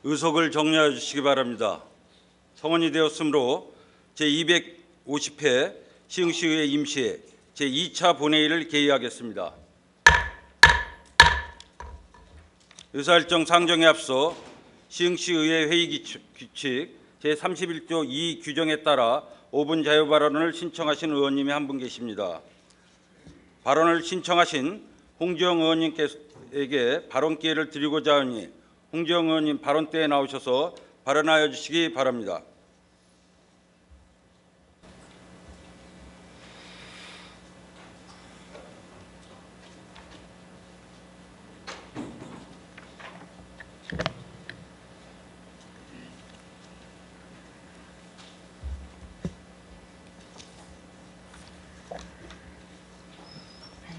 의석을 정리해 주시기 바랍니다. 성원이 되었으므로 제250회 시흥시의회 임시회 제2차 본회의를 개의하겠습니다. 의사일정 상정에 앞서 시흥시의회 회의 규칙 제31조 2 규정에 따라 5분 자유 발언을 신청하신 의원님이 한 분 계십니다. 발언을 신청하신 홍지영 의원님께게 발언 기회를 드리고자 하니 홍지영 의원님 발언대에 나오셔서 발언하여 주시기 바랍니다.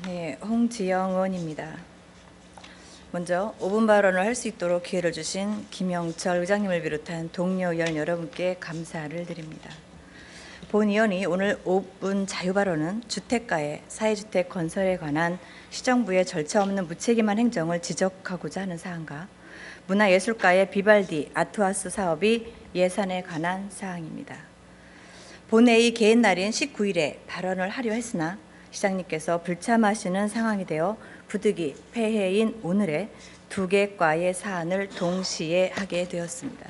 네, 홍지영 의원입니다. 먼저 5분 발언을 할 수 있도록 기회를 주신 김영철 의장님을 비롯한 동료 의원 여러분께 감사를 드립니다. 본 의원이 오늘 5분 자유 발언은 주택가의 사회주택 건설에 관한 시정부의 절차 없는 무책임한 행정을 지적하고자 하는 사안과 문화예술가의 비발디 아트하우스 사업이 예산에 관한 사항입니다. 본회의 개회 날인 19일에 발언을 하려 했으나 시장님께서 불참하시는 상황이 되어 부득이 폐회인 오늘에 두 개 과의 사안을 동시에 하게 되었습니다.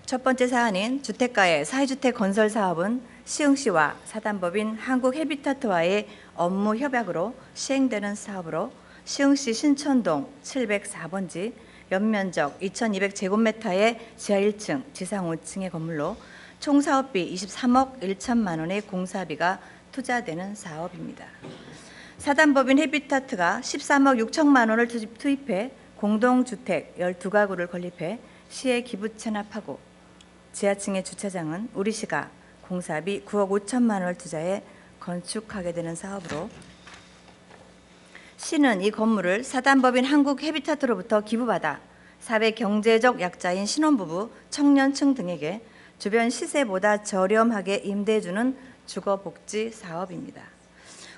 첫 번째 사안인 주택가의 사회주택 건설 사업은 시흥시와 사단법인 한국해비타트와의 업무 협약으로 시행되는 사업으로 시흥시 신천동 704번지 연면적 2200제곱미터의 지하 1층, 지상 5층의 건물로 총 사업비 23억 1천만 원의 공사비가 투자되는 사업입니다. 사단법인 해비타트가 13억 6천만 원을 투입해 공동주택 12가구를 건립해 시에 기부 체납하고 지하층의 주차장은 우리시가 공사비 9억 5천만 원을 투자해 건축하게 되는 사업으로 시는 이 건물을 사단법인 한국해비타트로부터 기부받아 사회 경제적 약자인 신혼부부, 청년층 등에게 주변 시세보다 저렴하게 임대해주는 주거복지 사업입니다.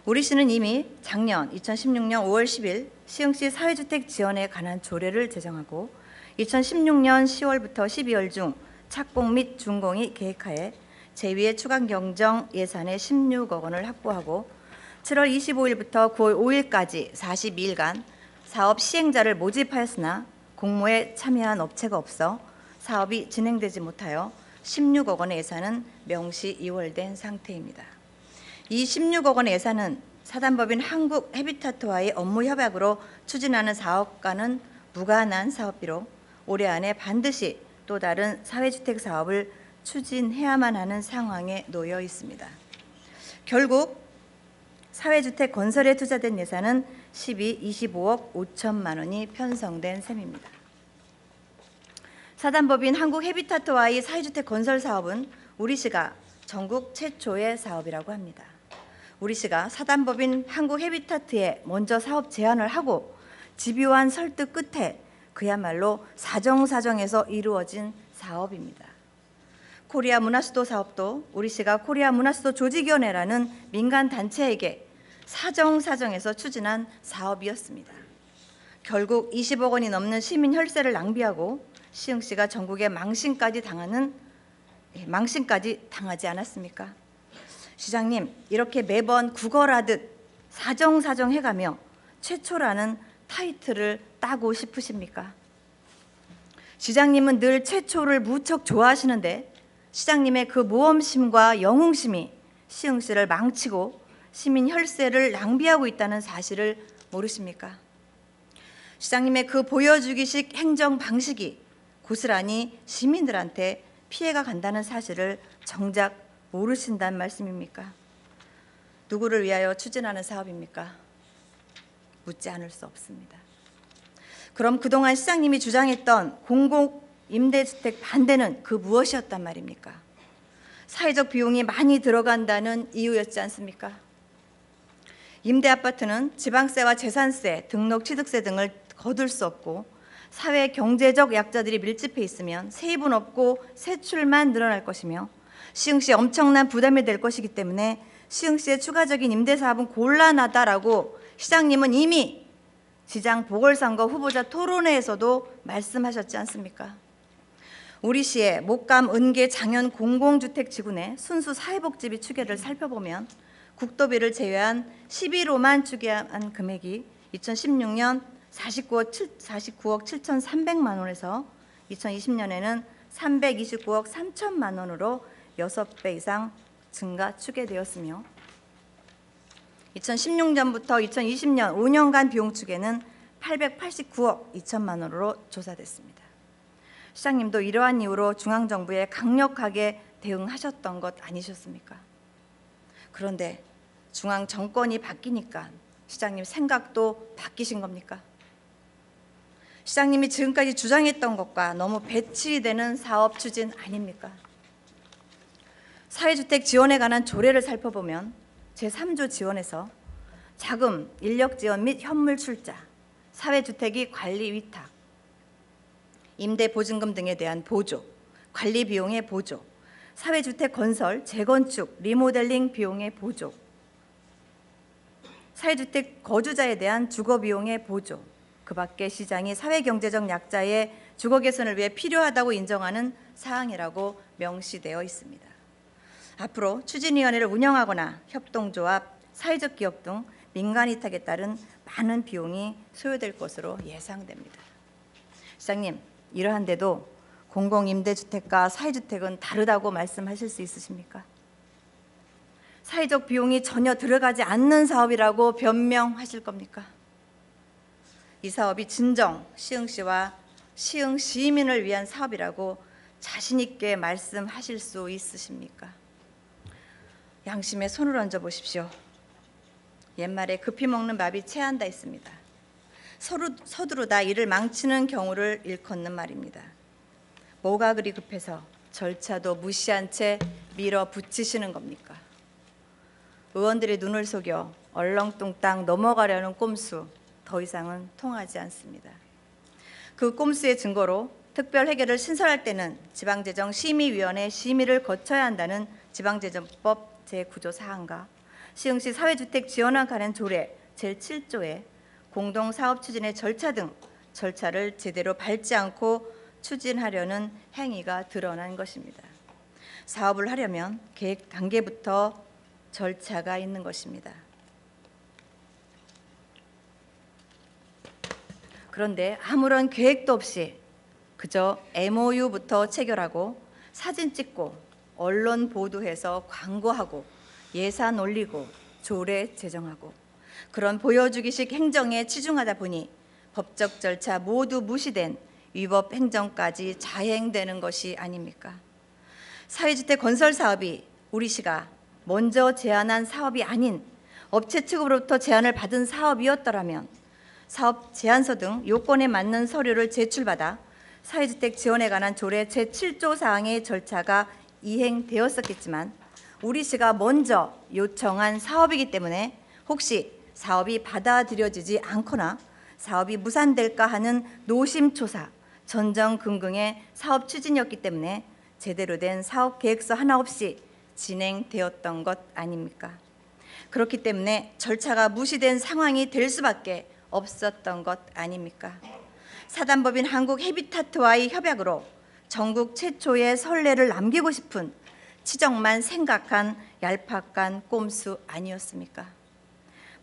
우리시는 이미 작년 2016년 5월 10일 시흥시 사회주택 지원에 관한 조례를 제정하고 2016년 10월부터 12월 중 착공 및 준공이 계획하에 제2의 추가경정 예산의 16억 원을 확보하고 7월 25일부터 9월 5일까지 42일간 사업 시행자를 모집하였으나 공모에 참여한 업체가 없어 사업이 진행되지 못하여 16억 원의 예산은 명시 이월된 상태입니다. 이 16억 원의 예산은 사단법인 한국해비타트와의 업무 협약으로 추진하는 사업과는 무관한 사업비로 올해 안에 반드시 또 다른 사회주택 사업을 추진해야만 하는 상황에 놓여 있습니다. 결국 사회주택 건설에 투자된 예산은 25억 5천만 원이 편성된 셈입니다. 사단법인 한국해비타트와의 사회주택 건설 사업은 우리시가 전국 최초의 사업이라고 합니다. 우리시가 사단법인 한국해비타트에 먼저 사업 제안을 하고 집요한 설득 끝에 그야말로 사정사정에서 이루어진 사업입니다. 코리아 문화수도 사업도 우리시가 코리아 문화수도 조직위원회라는 민간단체에게 사정사정에서 추진한 사업이었습니다. 결국 20억 원이 넘는 시민 혈세를 낭비하고 시흥시가 전국에 망신까지 당하지 않았습니까? 시장님, 이렇게 매번 구걸하듯 사정사정 해가며 최초라는 타이틀을 따고 싶으십니까? 시장님은 늘 최초를 무척 좋아하시는데 시장님의 그 모험심과 영웅심이 시흥시를 망치고 시민 혈세를 낭비하고 있다는 사실을 모르십니까? 시장님의 그 보여주기식 행정 방식이 고스란히 시민들한테 피해가 간다는 사실을 정작 모르신다는 말씀입니까? 누구를 위하여 추진하는 사업입니까? 묻지 않을 수 없습니다. 그럼 그동안 시장님이 주장했던 공공임대주택 반대는 그 무엇이었단 말입니까? 사회적 비용이 많이 들어간다는 이유였지 않습니까? 임대아파트는 지방세와 재산세, 등록취득세 등을 거둘 수 없고 사회 경제적 약자들이 밀집해 있으면 세입은 없고 세출만 늘어날 것이며 시흥시에 엄청난 부담이 될 것이기 때문에 시흥시의 추가적인 임대사업은 곤란하다라고 시장님은 이미 시장 보궐선거 후보자 토론회에서도 말씀하셨지 않습니까? 우리 시의 목감, 은계, 장현 공공주택 지구 내 순수 사회복지비 추계를 살펴보면 국도비를 제외한 11호만 추계한 금액이 2016년 49억 7,300만 원에서 2020년에는 329억 3천만 원으로 6배 이상 증가 추계되었으며 2016년부터 2020년 5년간 비용 추계는 889억 2천만 원으로 조사됐습니다. 시장님도 이러한 이유로 중앙정부에 강력하게 대응하셨던 것 아니셨습니까? 그런데 중앙 정권이 바뀌니까 시장님 생각도 바뀌신 겁니까? 시장님이 지금까지 주장했던 것과 너무 배치되는 사업 추진 아닙니까? 사회주택 지원에 관한 조례를 살펴보면 제3조 지원에서 자금, 인력 지원 및 현물 출자, 사회주택이 관리 위탁, 임대 보증금 등에 대한 보조, 관리 비용의 보조, 사회주택 건설, 재건축, 리모델링 비용의 보조, 사회주택 거주자에 대한 주거 비용의 보조, 그 밖에 시장이 사회경제적 약자의 주거 개선을 위해 필요하다고 인정하는 사항이라고 명시되어 있습니다. 앞으로 추진위원회를 운영하거나 협동조합, 사회적 기업 등 민간 위탁에 따른 많은 비용이 소요될 것으로 예상됩니다. 시장님, 이러한데도 공공임대주택과 사회주택은 다르다고 말씀하실 수 있으십니까? 사회적 비용이 전혀 들어가지 않는 사업이라고 변명하실 겁니까? 이 사업이 진정 시흥시와 시흥 시민을 위한 사업이라고 자신 있게 말씀하실 수 있으십니까? 양심에 손을 얹어 보십시오. 옛말에 급히 먹는 밥이 체한다 했습니다. 서두르다 일을 망치는 경우를 일컫는 말입니다. 뭐가 그리 급해서 절차도 무시한 채 밀어붙이시는 겁니까? 의원들의 눈을 속여 얼렁뚱땅 넘어가려는 꼼수 더 이상은 통하지 않습니다. 그 꼼수의 증거로 특별 회계를 신설할 때는 지방재정심의위원회 심의를 거쳐야 한다는 지방재정법 제9조 사항과 시흥시 사회주택 지원안 관련 조례 제7조에 공동사업 추진의 절차 등 절차를 제대로 밟지 않고 추진하려는 행위가 드러난 것입니다. 사업을 하려면 계획 단계부터 절차가 있는 것입니다. 그런데 아무런 계획도 없이 그저 MOU부터 체결하고 사진 찍고 언론 보도해서 광고하고 예산 올리고 조례 제정하고 그런 보여주기식 행정에 치중하다 보니 법적 절차 모두 무시된 위법 행정까지 자행되는 것이 아닙니까? 사회주택 건설 사업이 우리 시가 먼저 제안한 사업이 아닌 업체 측으로부터 제안을 받은 사업이었더라면 사업 제안서 등 요건에 맞는 서류를 제출받아 사회주택 지원에 관한 조례 제7조 사항의 절차가 이행되었었겠지만 우리 시가 먼저 요청한 사업이기 때문에 혹시 사업이 받아들여지지 않거나 사업이 무산될까 하는 노심초사, 전전긍긍의 사업 추진이었기 때문에 제대로 된 사업 계획서 하나 없이 진행되었던 것 아닙니까? 그렇기 때문에 절차가 무시된 상황이 될 수밖에 없었던 것 아닙니까? 사단법인 한국헤비타트와의 협약으로 전국 최초의 선례를 남기고 싶은 치적만 생각한 얄팍한 꼼수 아니었습니까?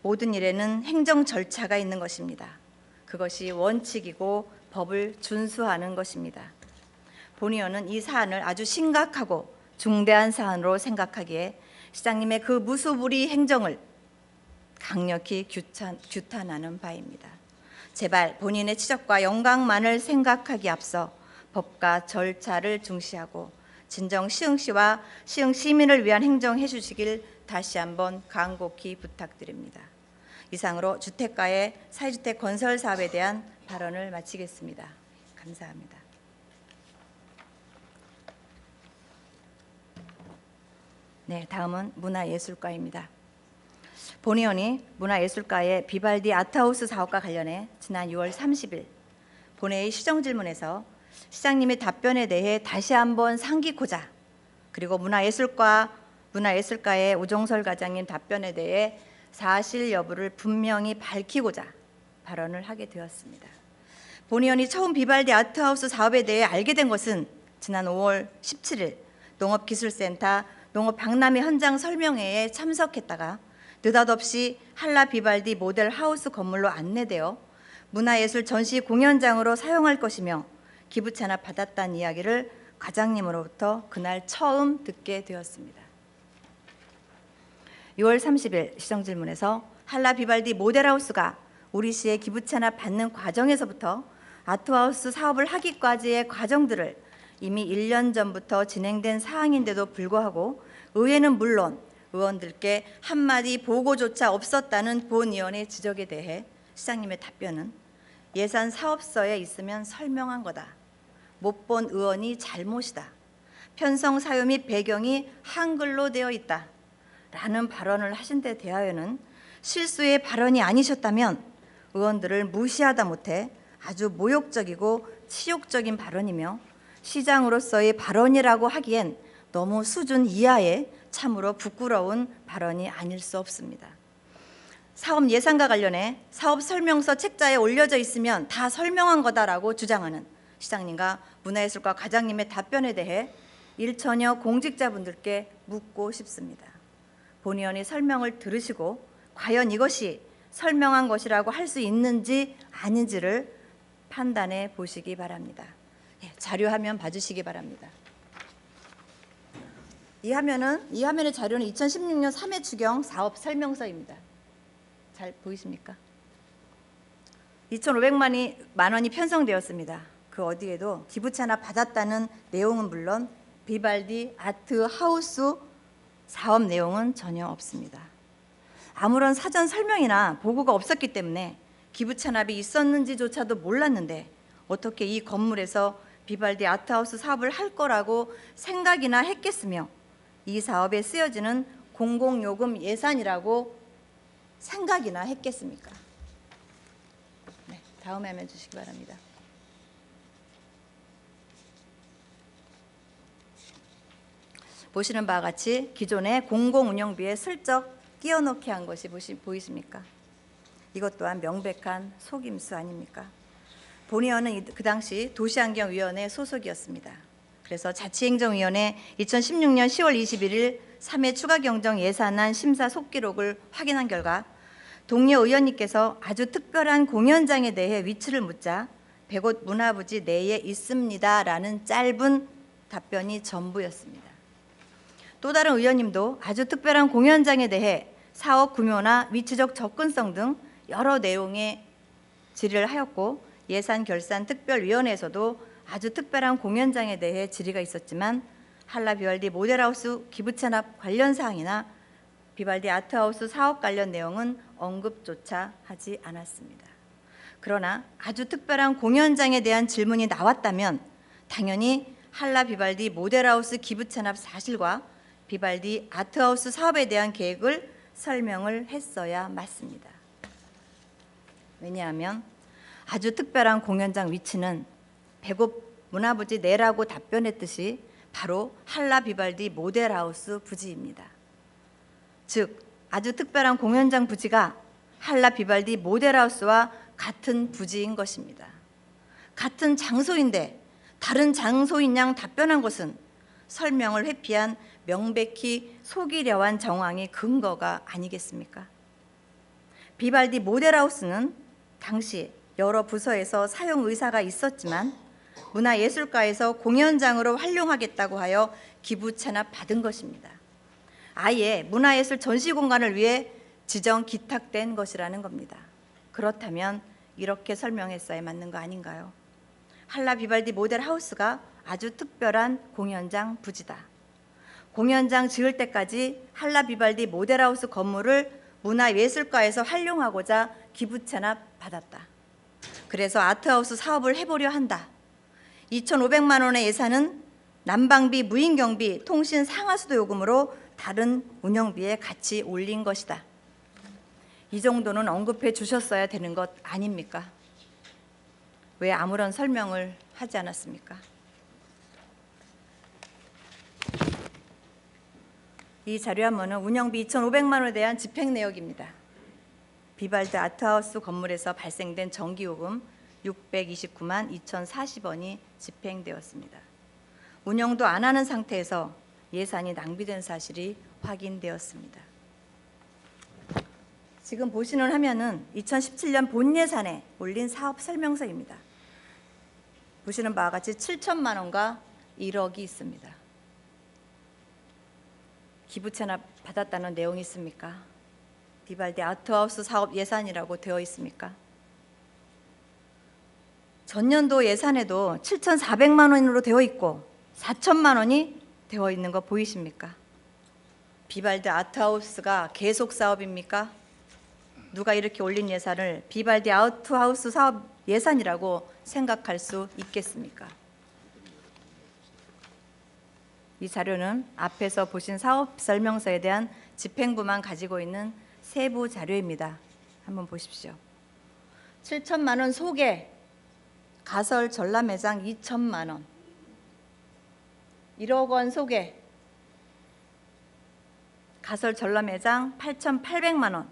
모든 일에는 행정 절차가 있는 것입니다. 그것이 원칙이고 법을 준수하는 것입니다. 본의원은 이 사안을 아주 심각하고 중대한 사안으로 생각하기에 시장님의 그 무소불위 행정을 강력히 규탄하는 바입니다. 제발 본인의 치적과 영광만을 생각하기 앞서 법과 절차를 중시하고 진정 시흥시와 시흥 시민을 위한 행정해 주시길 다시 한번 간곡히 부탁드립니다. 이상으로 주택가의 사회주택 건설 사업에 대한 발언을 마치겠습니다. 감사합니다. 네, 다음은 문화예술가입니다. 본의원이 문화예술가의 비발디 아트하우스 사업과 관련해 지난 6월 30일 본회의 시정질문에서 시장님의 답변에 대해 다시 한번 상기코자 그리고 문화예술가의 우종설 과장님 답변에 대해 사실 여부를 분명히 밝히고자 발언을 하게 되었습니다. 본 의원이 처음 비발디 아트하우스 사업에 대해 알게 된 것은 지난 5월 17일 농업기술센터 농업박람회 현장 설명회에 참석했다가 느닷없이 한라 비발디 모델 하우스 건물로 안내되어 문화예술 전시 공연장으로 사용할 것이며 기부 찬합 받았다는 이야기를 과장님으로부터 그날 처음 듣게 되었습니다. 6월 30일 시정질문에서 한라 비발디 모델하우스가 우리 시에 기부 찬합 받는 과정에서부터 아트하우스 사업을 하기까지의 과정들을 이미 1년 전부터 진행된 사항인데도 불구하고 의회는 물론 의원들께 한마디 보고조차 없었다는 본 의원의 지적에 대해 시장님의 답변은 예산 사업서에 있으면 설명한 거다. 못 본 의원이 잘못이다. 편성 사유 및 배경이 한글로 되어 있다. 라는 발언을 하신 데 대하여는 실수의 발언이 아니셨다면 의원들을 무시하다 못해 아주 모욕적이고 치욕적인 발언이며 시장으로서의 발언이라고 하기엔 너무 수준 이하의 참으로 부끄러운 발언이 아닐 수 없습니다. 사업 예산과 관련해 사업 설명서 책자에 올려져 있으면 다 설명한 거다라고 주장하는 시장님과 문화예술과 과장님의 답변에 대해 일처녀 공직자분들께 묻고 싶습니다. 본 의원이 설명을 들으시고 과연 이것이 설명한 것이라고 할 수 있는지 아닌지를 판단해 보시기 바랍니다. 자료 화면 봐주시기 바랍니다. 이 화면의 자료는 2016년 3회 추경 사업 설명서입니다. 잘 보이십니까? 2,500만 원이 편성되었습니다. 그 어디에도 기부 찬합 받았다는 내용은 물론 비발디 아트 하우스 사업 내용은 전혀 없습니다. 아무런 사전 설명이나 보고가 없었기 때문에 기부 찬합이 있었는지조차도 몰랐는데 어떻게 이 건물에서 비발디 아트하우스 사업을 할 거라고 생각이나 했겠으며 이 사업에 쓰여지는 공공요금 예산이라고 생각이나 했겠습니까? 네, 다음 화면 주시기 바랍니다. 보시는 바와 같이 기존의 공공운영비에 슬쩍 끼워넣기 한 것이 보이십니까? 이것 또한 명백한 속임수 아닙니까? 본 의원은 그 당시 도시환경위원회 소속이었습니다. 그래서 자치행정위원회 2016년 10월 21일 3회 추가경정 예산안 심사 속기록을 확인한 결과 동료 의원님께서 아주 특별한 공연장에 대해 위치를 묻자 백옷 문화부지 내에 있습니다라는 짧은 답변이 전부였습니다. 또 다른 의원님도 아주 특별한 공연장에 대해 사업 규모나 위치적 접근성 등 여러 내용의 질의를 하였고 예산 결산 특별위원회에서도 아주 특별한 공연장에 대해 질의가 있었지만 한라 비발디 모델하우스 기부 찬합 관련 사항이나 비발디 아트하우스 사업 관련 내용은 언급조차 하지 않았습니다. 그러나 아주 특별한 공연장에 대한 질문이 나왔다면 당연히 한라 비발디 모델하우스 기부 찬합 사실과 비발디 아트하우스 사업에 대한 계획을 설명을 했어야 맞습니다. 왜냐하면 아주 특별한 공연장 위치는 백옥 문화부지 내라고 답변했듯이 바로 한라 비발디 모델하우스 부지입니다. 즉 아주 특별한 공연장 부지가 한라 비발디 모델하우스와 같은 부지인 것입니다. 같은 장소인데 다른 장소인 양 답변한 것은 설명을 회피한 명백히 속이려 한 정황의 근거가 아니겠습니까? 비발디 모델하우스는 당시 여러 부서에서 사용 의사가 있었지만 문화예술가에서 공연장으로 활용하겠다고 하여 기부 찬합 받은 것입니다. 아예 문화예술 전시 공간을 위해 지정 기탁된 것이라는 겁니다. 그렇다면 이렇게 설명했어야 맞는 거 아닌가요? 한라 비발디 모델하우스가 아주 특별한 공연장 부지다. 공연장 지을 때까지 한라 비발디 모델하우스 건물을 문화예술가에서 활용하고자 기부 찬합 받았다. 그래서 아트하우스 사업을 해보려 한다. 2,500만 원의 예산은 난방비, 무인경비, 통신 상하수도 요금으로 다른 운영비에 같이 올린 것이다. 이 정도는 언급해 주셨어야 되는 것 아닙니까? 왜 아무런 설명을 하지 않았습니까? 이 자료화면은 운영비 2,500만 원에 대한 집행 내역입니다. 비발디 아트하우스 건물에서 발생된 전기요금 629만 2,040원이 집행되었습니다. 운영도 안 하는 상태에서 예산이 낭비된 사실이 확인되었습니다. 지금 보시는 화면은 2017년 본 예산에 올린 사업 설명서입니다. 보시는 바와 같이 7천만 원과 1억이 있습니다. 기부 체납 받았다는 내용이 있습니까? 비발디 아트하우스 사업 예산이라고 되어 있습니까? 전년도 예산에도 7,400만 원으로 되어 있고 4천만 원이 되어 있는 거 보이십니까? 비발디 아트하우스가 계속 사업입니까? 누가 이렇게 올린 예산을 비발디 아트하우스 사업 예산이라고 생각할 수 있겠습니까? 이 자료는 앞에서 보신 사업 설명서에 대한 집행부만 가지고 있는 세부 자료입니다. 한번 보십시오. 7천만 원 소개, 가설 전람회장 2천만 원, 1억 원 소개, 가설 전람회장 8,800만 원,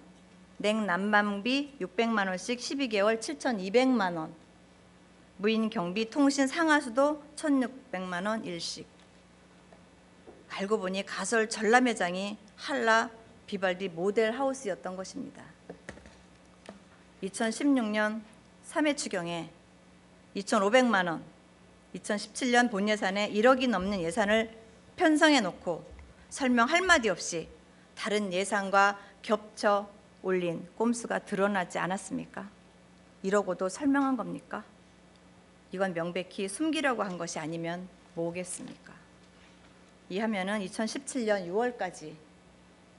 냉난방비 600만 원씩 12개월 7,200만 원, 무인 경비 통신 상하수도 1,600만 원 일식. 알고 보니 가설 전람회장이 한라 비발디 모델 하우스였던 것입니다. 2016년 3회 추경에 2,500만 원, 2017년 본 예산에 1억이 넘는 예산을 편성해 놓고 설명 한마디 없이 다른 예산과 겹쳐 올린 꼼수가 드러나지 않았습니까? 이러고도 설명한 겁니까? 이건 명백히 숨기려고 한 것이 아니면 뭐겠습니까? 이 화면은 2017년 6월까지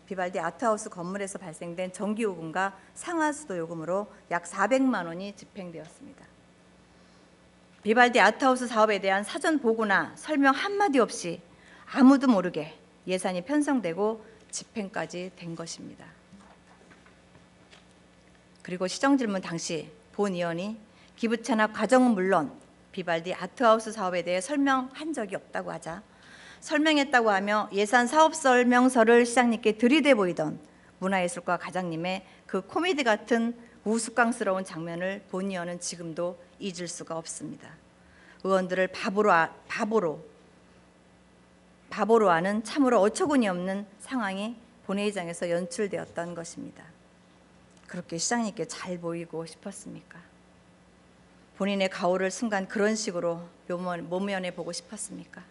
비발디 아트하우스 건물에서 발생된 전기요금과 상하수도 요금으로 약 400만 원이 집행되었습니다. 비발디 아트하우스 사업에 대한 사전 보고나 설명 한마디 없이 아무도 모르게 예산이 편성되고 집행까지 된 것입니다. 그리고 시정질문 당시 본 의원이 기부 체납 과정은 물론 비발디 아트하우스 사업에 대해 설명한 적이 없다고 하자 설명했다고 하며 예산 사업 설명서를 시장님께 들이대 보이던 문화예술과 과장님의 그 코미디 같은 우스꽝스러운 장면을 본 의원은 지금도 잊을 수가 없습니다. 의원들을 바보로 하는 참으로 어처구니 없는 상황이 본회의장에서 연출되었던 것입니다. 그렇게 시장님께 잘 보이고 싶었습니까? 본인의 가오를 순간 그런 식으로 모면해 보고 싶었습니까?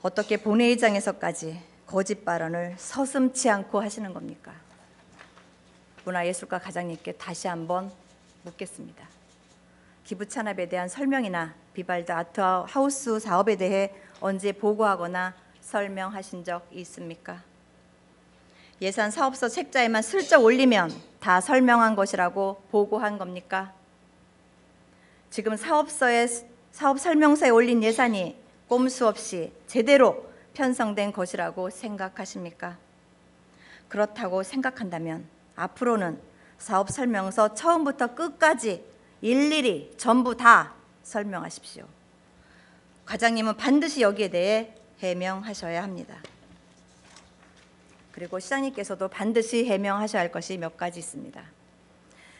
어떻게 본회의장에서까지 거짓 발언을 서슴지 않고 하시는 겁니까? 문화예술가 과장님께 다시 한번 묻겠습니다. 기부 찬압에 대한 설명이나 비발디 아트하우스 사업에 대해 언제 보고하거나 설명하신 적 있습니까? 예산 사업서 책자에만 슬쩍 올리면 다 설명한 것이라고 보고한 겁니까? 지금 사업 설명서에 올린 예산이 꼼수 없이 제대로 편성된 것이라고 생각하십니까? 그렇다고 생각한다면 앞으로는 사업 설명서 처음부터 끝까지 일일이 전부 다 설명하십시오. 과장님은 반드시 여기에 대해 해명하셔야 합니다. 그리고 시장님께서도 반드시 해명하셔야 할 것이 몇 가지 있습니다.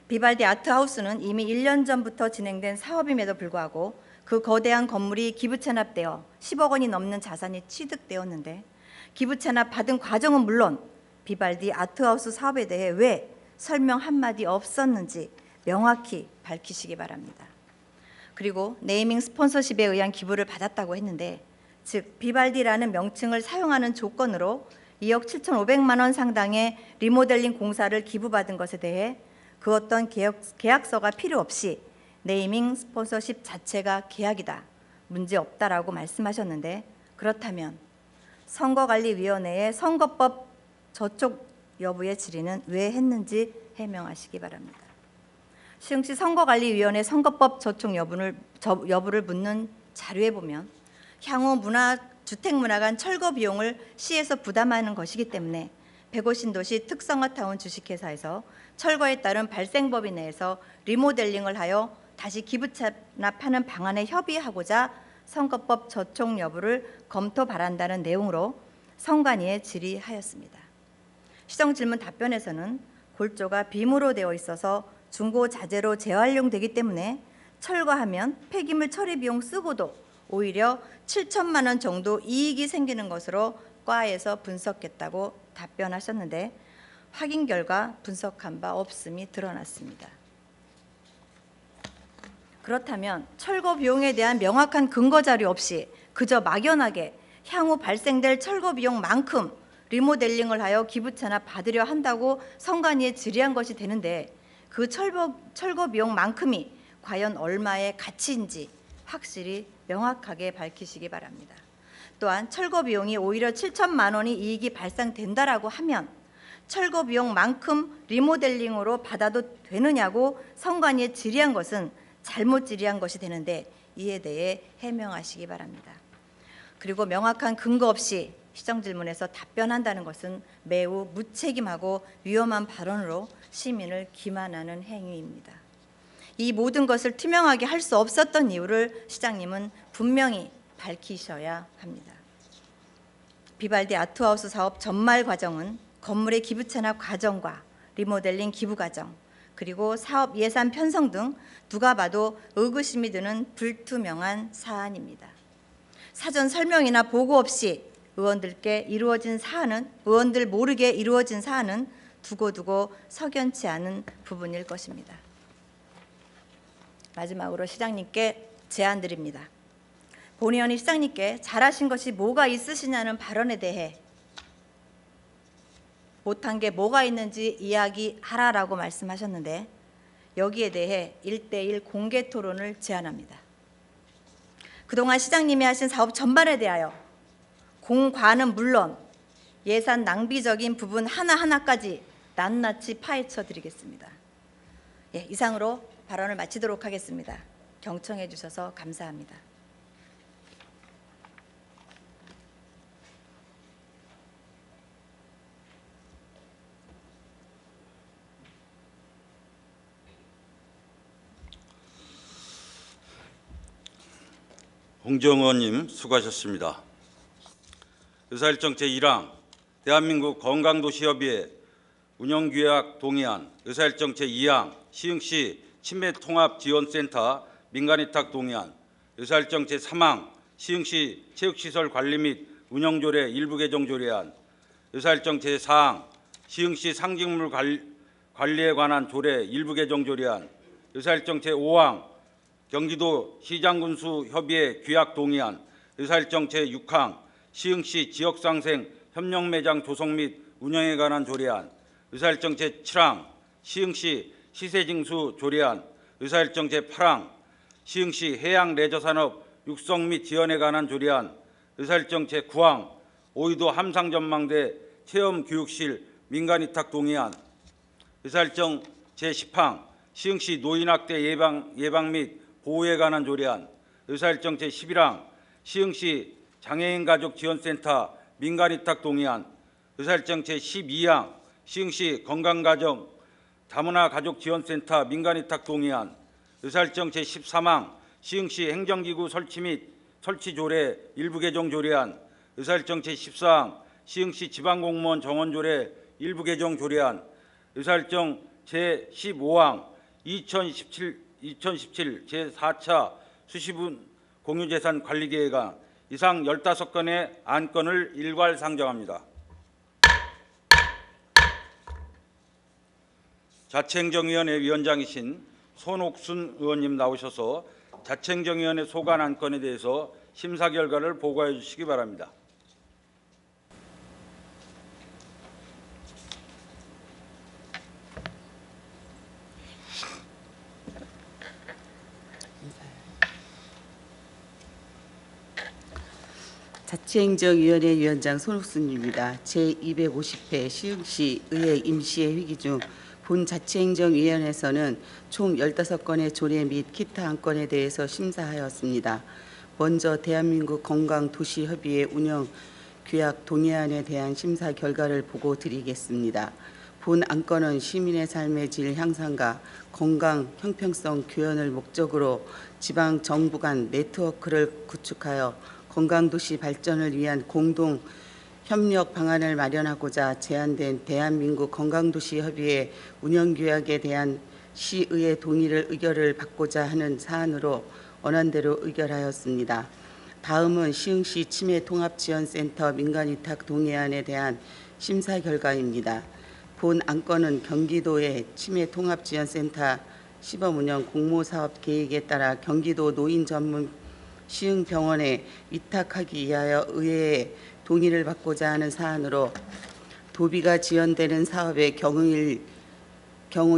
비발디 아트하우스는 이미 1년 전부터 진행된 사업임에도 불구하고 그 거대한 건물이 기부 체납되어 10억 원이 넘는 자산이 취득되었는데 기부 체납 받은 과정은 물론 비발디 아트하우스 사업에 대해 왜 설명 한마디 없었는지 명확히 밝히시기 바랍니다. 그리고 네이밍 스폰서십에 의한 기부를 받았다고 했는데 즉 비발디라는 명칭을 사용하는 조건으로 2억 7,500만 원 상당의 리모델링 공사를 기부받은 것에 대해 그 어떤 계약서가 필요 없이 네이밍 스폰서십 자체가 계약이다, 문제없다라고 말씀하셨는데 그렇다면 선거관리위원회의 선거법 저촉 여부의 질의는 왜 했는지 해명하시기 바랍니다. 시흥시 선거관리위원회 선거법 저촉 여부를 묻는 자료에 보면 향후 주택문화관 철거 비용을 시에서 부담하는 것이기 때문에 백오신도시 특성화타운 주식회사에서 철거에 따른 발생법인 내에서 리모델링을 하여 다시 기부 체납하는 방안에 협의하고자 선거법 저촉 여부를 검토 바란다는 내용으로 선관위에 질의하였습니다. 시정질문 답변에서는 골조가 빔으로 되어 있어서 중고 자재로 재활용되기 때문에 철거하면 폐기물 처리 비용 쓰고도 오히려 7천만 원 정도 이익이 생기는 것으로 과에서 분석했다고 답변하셨는데 확인 결과 분석한 바 없음이 드러났습니다. 그렇다면 철거 비용에 대한 명확한 근거 자료 없이 그저 막연하게 향후 발생될 철거 비용만큼 리모델링을 하여 기부채나 받으려 한다고 선관위에 질의한 것이 되는데 그 철거 비용만큼이 과연 얼마의 가치인지 확실히 명확하게 밝히시기 바랍니다. 또한 철거 비용이 오히려 7천만 원이 이익이 발생된다라고 하면 철거 비용만큼 리모델링으로 받아도 되느냐고 선관위에 질의한 것은 잘못 질의한 것이 되는데 이에 대해 해명하시기 바랍니다. 그리고 명확한 근거 없이 시정질문에서 답변한다는 것은 매우 무책임하고 위험한 발언으로 시민을 기만하는 행위입니다. 이 모든 것을 투명하게 할 수 없었던 이유를 시장님은 분명히 밝히셔야 합니다. 비발디 아트하우스 사업 전말 과정은 건물의 기부채납 과정과 리모델링 기부 과정 그리고 사업 예산 편성 등 누가 봐도 의구심이 드는 불투명한 사안입니다. 사전 설명이나 보고 없이 의원들 모르게 이루어진 사안은 두고두고 석연치 않은 부분일 것입니다. 마지막으로 시장님께 제안드립니다. 본 의원이 시장님께 잘하신 것이 뭐가 있으시냐는 발언에 대해 못한 게 뭐가 있는지 이야기하라라고 말씀하셨는데 여기에 대해 1대1 공개 토론을 제안합니다. 그동안 시장님이 하신 사업 전반에 대하여 공과는 물론 예산 낭비적인 부분 하나하나까지 낱낱이 파헤쳐 드리겠습니다. 이상으로 발언을 마치도록 하겠습니다. 경청해 주셔서 감사합니다. 홍정원님 수고하셨습니다. 의사일정 제1항 대한민국 건강도시협의회 운영규약 동의안, 의사일정 제2항 시흥시 치매통합지원센터 민간위탁 동의안, 의사일정 제3항 시흥시 체육시설 관리 및 운영조례 일부 개정 조례안, 의사일정 제4항 시흥시 상징물 관리에 관한 조례 일부 개정 조례안, 의사일정 제5항 경기도 시장군수협의회 규약 동의안, 의사일정 제6항 시흥시 지역상생 협력매장 조성 및 운영에 관한 조례안, 의사일정 제7항 시흥시 시세징수 조례안, 의사일정 제8항 시흥시 해양레저산업 육성 및 지원에 관한 조례안, 의사일정 제9항 오이도 함상전망대 체험교육실 민간위탁 동의안, 의사일정 제10항 시흥시 노인학대 예방 및 보호에 관한 조례안, 의사일정 제11항 시흥시 장애인가족지원센터 민간위탁 동의안, 의사일정 제12항 시흥시 건강가정 다문화 가족지원센터 민간위탁 동의안, 의사일정 제13항 시흥시 행정기구 설치 및 설치조례 일부 개정 조례안, 의사일정 제14항 시흥시 지방공무원 정원조례 일부 개정 조례안, 의사일정 제15항 2017 제4차 수시분 공유재산 관리계획안 이상 15건의 안건을 일괄 상정합니다. 자치행정위원회 위원장이신 손옥순 의원님 나오셔서 자치행정위원회 소관 안건에 대해서 심사 결과를 보고해 주시기 바랍니다. 자치행정위원회 위원장 손옥순입니다. 제250회 시흥시 의회 임시회 회기 중 본 자치행정위원회에서는 총 15건의 조례 및 기타 안건에 대해서 심사하였습니다. 먼저 대한민국 건강도시협의회 운영 규약 동의안에 대한 심사 결과를 보고 드리겠습니다. 본 안건은 시민의 삶의 질 향상과 건강 형평성 교현을 목적으로 지방 정부 간 네트워크를 구축하여 건강도시 발전을 위한 공동 협력 방안을 마련하고자 제안된 대한민국 건강도시 협의회 운영규약에 대한 시의회 동의를 의결을 받고자 하는 사안으로 원안대로 의결하였습니다. 다음은 시흥시 치매통합지원센터 민간위탁 동의안에 대한 심사 결과입니다. 본 안건은 경기도의 치매통합지원센터 시범 운영 공모사업 계획에 따라 경기도 노인 전문 시흥병원에 위탁하기 위하여 의회의 동의를 받고자 하는 사안으로 도비가 지연되는 사업의 경우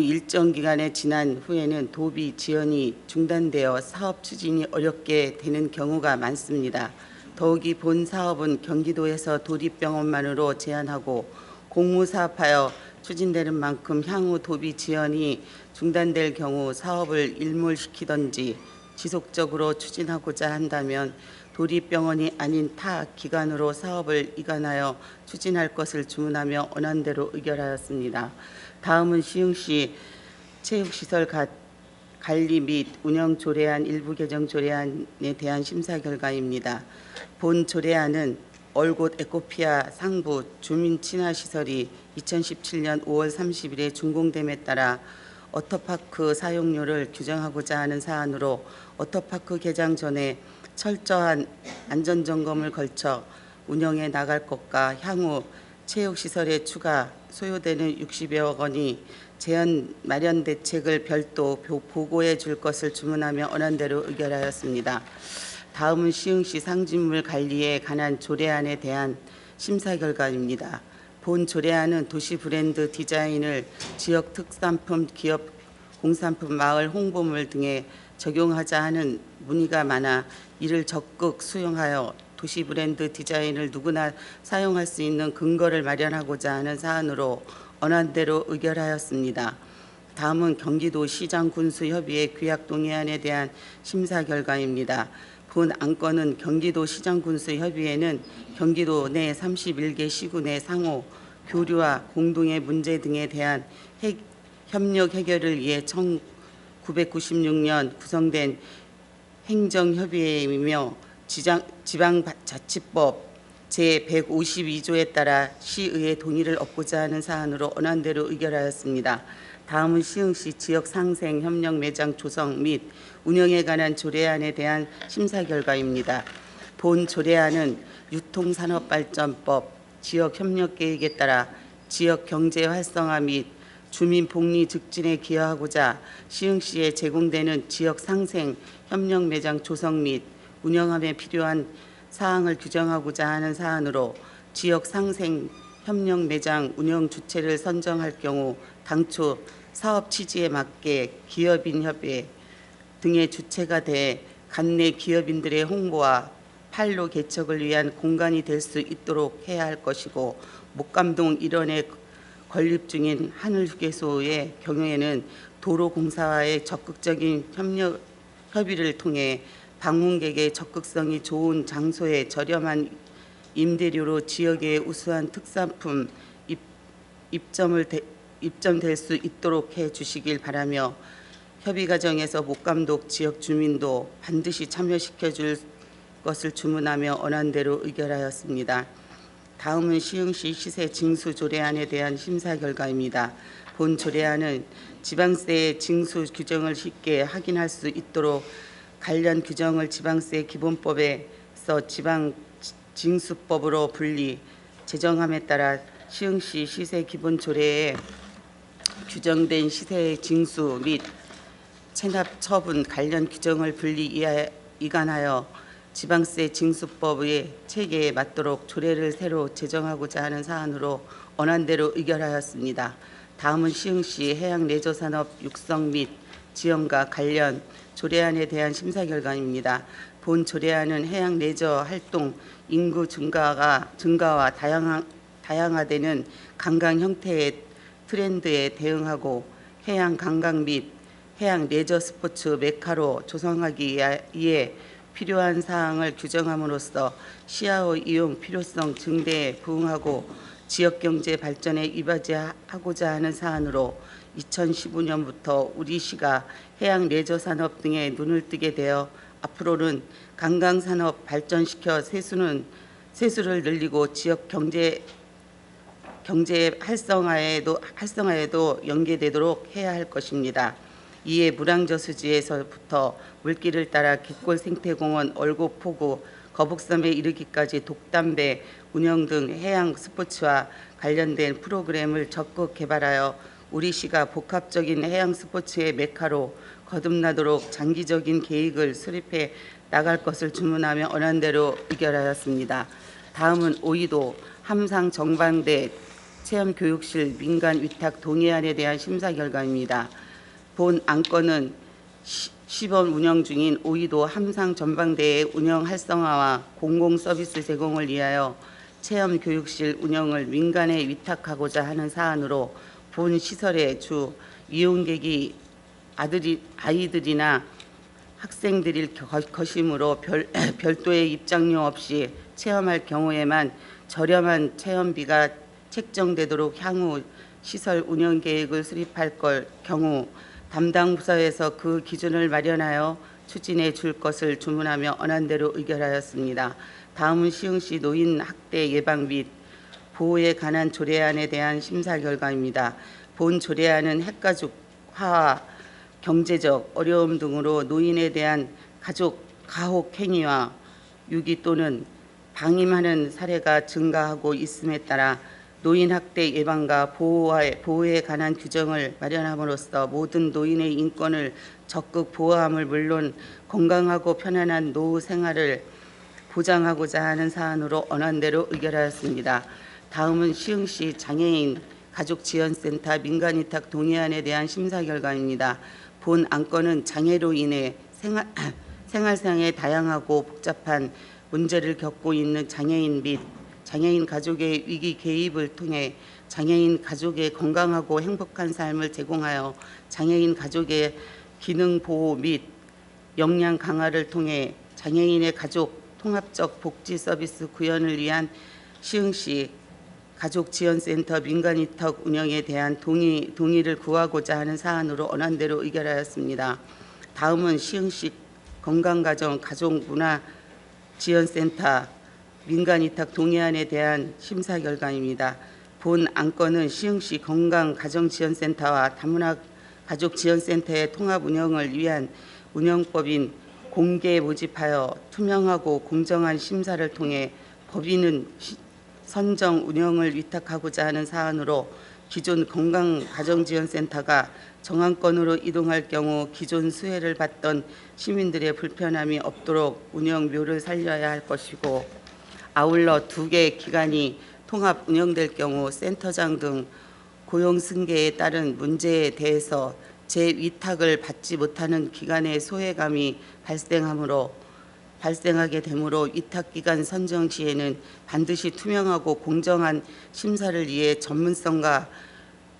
일정 기간에 지난 후에는 도비 지연이 중단되어 사업 추진이 어렵게 되는 경우가 많습니다. 더욱이 본 사업은 경기도에서 도립병원만으로 제한하고 공모사업하여 추진되는 만큼 향후 도비 지연이 중단될 경우 사업을 일몰시키든지 지속적으로 추진하고자 한다면 도립병원이 아닌 타 기관으로 사업을 이관하여 추진할 것을 주문하며 원안대로 의결하였습니다. 다음은 시흥시 체육시설 관리 및 운영 조례안 일부 개정 조례안에 대한 심사 결과입니다. 본 조례안은 얼곳 에코피아 상부 주민 친화 시설이 2017년 5월 30일에 준공됨에 따라 워터파크 사용료를 규정하고자 하는 사안으로 워터파크 개장 전에 철저한 안전점검을 걸쳐 운영해 나갈 것과 향후 체육시설에 추가 소요되는 60여억 원이 재현 마련 대책을 별도 보고해 줄 것을 주문하며 원안대로 의결하였습니다. 다음은 시흥시 상징물 관리에 관한 조례안에 대한 심사 결과입니다. 본 조례안은 도시 브랜드 디자인을 지역 특산품, 기업 공산품, 마을 홍보물 등에 적용하자 하는 문의가 많아 이를 적극 수용하여 도시 브랜드 디자인을 누구나 사용할 수 있는 근거를 마련하고자 하는 사안으로 원안대로 의결하였습니다. 다음은 경기도 시장군수협의회 규약 동의안에 대한 심사 결과입니다. 본 안건은 경기도 시장군수협의회는 경기도 내 31개 시군의 상호 교류와 공동의 문제 등에 대한 협력 해결을 위해 1996년 구성된 행정협의회이며 지방자치법 제152조에 따라 시의회 동의를 얻고자 하는 사안으로 원안대로 의결하였습니다. 다음은 시흥시 지역상생협력매장 조성 및 운영에 관한 조례안에 대한 심사 결과입니다. 본 조례안은 유통산업발전법 지역협력계획에 따라 지역경제 활성화 및 주민복리 증진에 기여하고자 시흥시에 제공되는 지역상생협력매장 조성 및 운영함에 필요한 사항을 규정하고자 하는 사안으로 지역상생협력매장 운영 주체를 선정할 경우 당초 사업 취지에 맞게 기업인협회 등의 주체가 돼 관내 기업인들의 홍보와 판로 개척을 위한 공간이 될 수 있도록 해야 할 것이고, 목감동 일원에 건립 중인 하늘휴게소의 경우에는 도로공사와의 적극적인 협의를 통해 방문객의 적극성이 좋은 장소에 저렴한 임대료로 지역의 우수한 특산품 입점될 수 있도록 해 주시길 바라며, 협의 과정에서 목감독 지역 주민도 반드시 참여시켜 줄 것을 주문하며 원안대로 의결하였습니다. 다음은 시흥시 시세 징수 조례안에 대한 심사 결과입니다. 본 조례안은 지방세 징수 규정을 쉽게 확인할 수 있도록 관련 규정을 지방세 기본법에서 지방징수법으로 분리 제정함에 따라 시흥시 시세 기본 조례에 규정된 시세 징수 및 체납 처분 관련 규정을 분리 이관하여 지방세 징수법의 체계에 맞도록 조례를 새로 제정하고자 하는 사안으로 원안대로 의결하였습니다. 다음은 시흥시 해양레저산업 육성 및 지원과 관련 조례안에 대한 심사 결과입니다. 본 조례안은 해양레저 활동 인구 증가와 다양화되는 관광 형태의 트렌드에 대응하고 해양 관광 및 해양 레저 스포츠 메카로 조성하기 위해 필요한 사항을 규정함으로써 시야의 이용 필요성 증대에 부응하고 지역경제 발전에 이바지하고자 하는 사안으로 2015년부터 우리 시가 해양 레저 산업 등에 눈을 뜨게 되어 앞으로는 관광산업 발전시켜 세수는 세수를 늘리고 지역 경제 활성화에도 연계되도록 해야 할 것입니다. 이에 물안저수지에서부터 물길을 따라 갯골 생태공원, 얼곡포구, 거북섬에 이르기까지 독담배 운영 등 해양 스포츠와 관련된 프로그램을 적극 개발하여 우리시가 복합적인 해양 스포츠의 메카로 거듭나도록 장기적인 계획을 수립해 나갈 것을 주문하며 언안대로 의결하였습니다. 다음은 오이도 함상 정방대 체험교육실 민간 위탁 동의안에 대한 심사 결과입니다. 본 안건은 시범 운영 중인 오이도 함상 전방대의 운영 활성화와 공공 서비스 제공을 위하여 체험교육실 운영을 민간에 위탁하고자 하는 사안으로 본 시설의 주 이용객이 아이들이나 학생들일 것이므로 별도의 입장료 없이 체험할 경우에만 저렴한 체험비가 책정되도록 향후 시설 운영 계획을 수립할 경우 담당 부서에서 그 기준을 마련하여 추진해 줄 것을 주문하며 언안대로 의결하였습니다. 다음은 시흥시 노인 학대 예방 및 보호에 관한 조례안에 대한 심사 결과입니다. 본 조례안은 핵가족화와 경제적 어려움 등으로 노인에 대한 가혹 행위와 유기 또는 방임하는 사례가 증가하고 있음에 따라 노인 학대 예방과 보호에 관한 규정을 마련함으로써 모든 노인의 인권을 적극 보호함을 물론 건강하고 편안한 노후 생활을 보장하고자 하는 사안으로 언안대로 의결하였습니다. 다음은 시흥시 장애인 가족지원센터 민간위탁 동의안에 대한 심사 결과입니다. 본 안건은 장애로 인해 생활상의 다양하고 복잡한 문제를 겪고 있는 장애인 및 장애인 가족의 위기 개입을 통해 장애인 가족의 건강하고 행복한 삶을 제공하여 장애인 가족의 기능 보호 및 역량 강화를 통해 장애인의 가족 통합적 복지 서비스 구현을 위한 시흥시 가족지원센터 민간위탁 운영에 대한 동의를 구하고자 하는 사안으로 언안대로 의결하였습니다. 다음은 시흥시 건강가정 가족문화지원센터 민간위탁 동의안에 대한 심사 결과입니다. 본 안건은 시흥시 건강가정지원센터와 다문화 가족지원센터의 통합 운영을 위한 운영법인 공개 모집하여 투명하고 공정한 심사를 통해 법인은 선정 운영을 위탁하고자 하는 사안으로 기존 건강가정지원센터가 정안권으로 이동할 경우 기존 수혜를 받던 시민들의 불편함이 없도록 운영묘를 살려야 할 것이고, 아울러 두 개 기관이 통합 운영될 경우 센터장 등 고용 승계에 따른 문제에 대해서 재위탁을 받지 못하는 기관의 소외감이 발생하게 되므로 위탁기관 선정 시에는 반드시 투명하고 공정한 심사를 위해 전문성과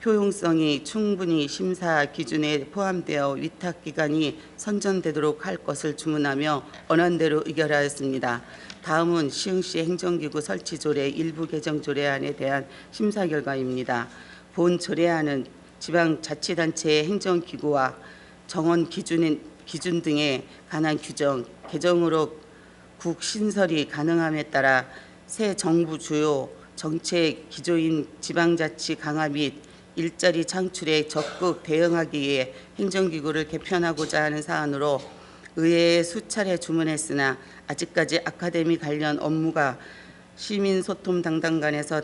효용성이 충분히 심사 기준에 포함되어 위탁기관이 선정되도록 할 것을 주문하며 언안대로 의결하였습니다. 다음은 시흥시 행정기구 설치조례 일부 개정 조례안에 대한 심사 결과입니다. 본 조례안은 지방자치단체의 행정기구와 정원 기준 등에 관한 규정, 개정으로 국 신설이 가능함에 따라 새 정부 주요 정책 기조인 지방자치 강화 및 일자리 창출에 적극 대응하기 위해 행정기구를 개편하고자 하는 사안으로 의회에 수차례 주문했으나 아직까지 아카데미 관련 업무가 시민소통 담당관에서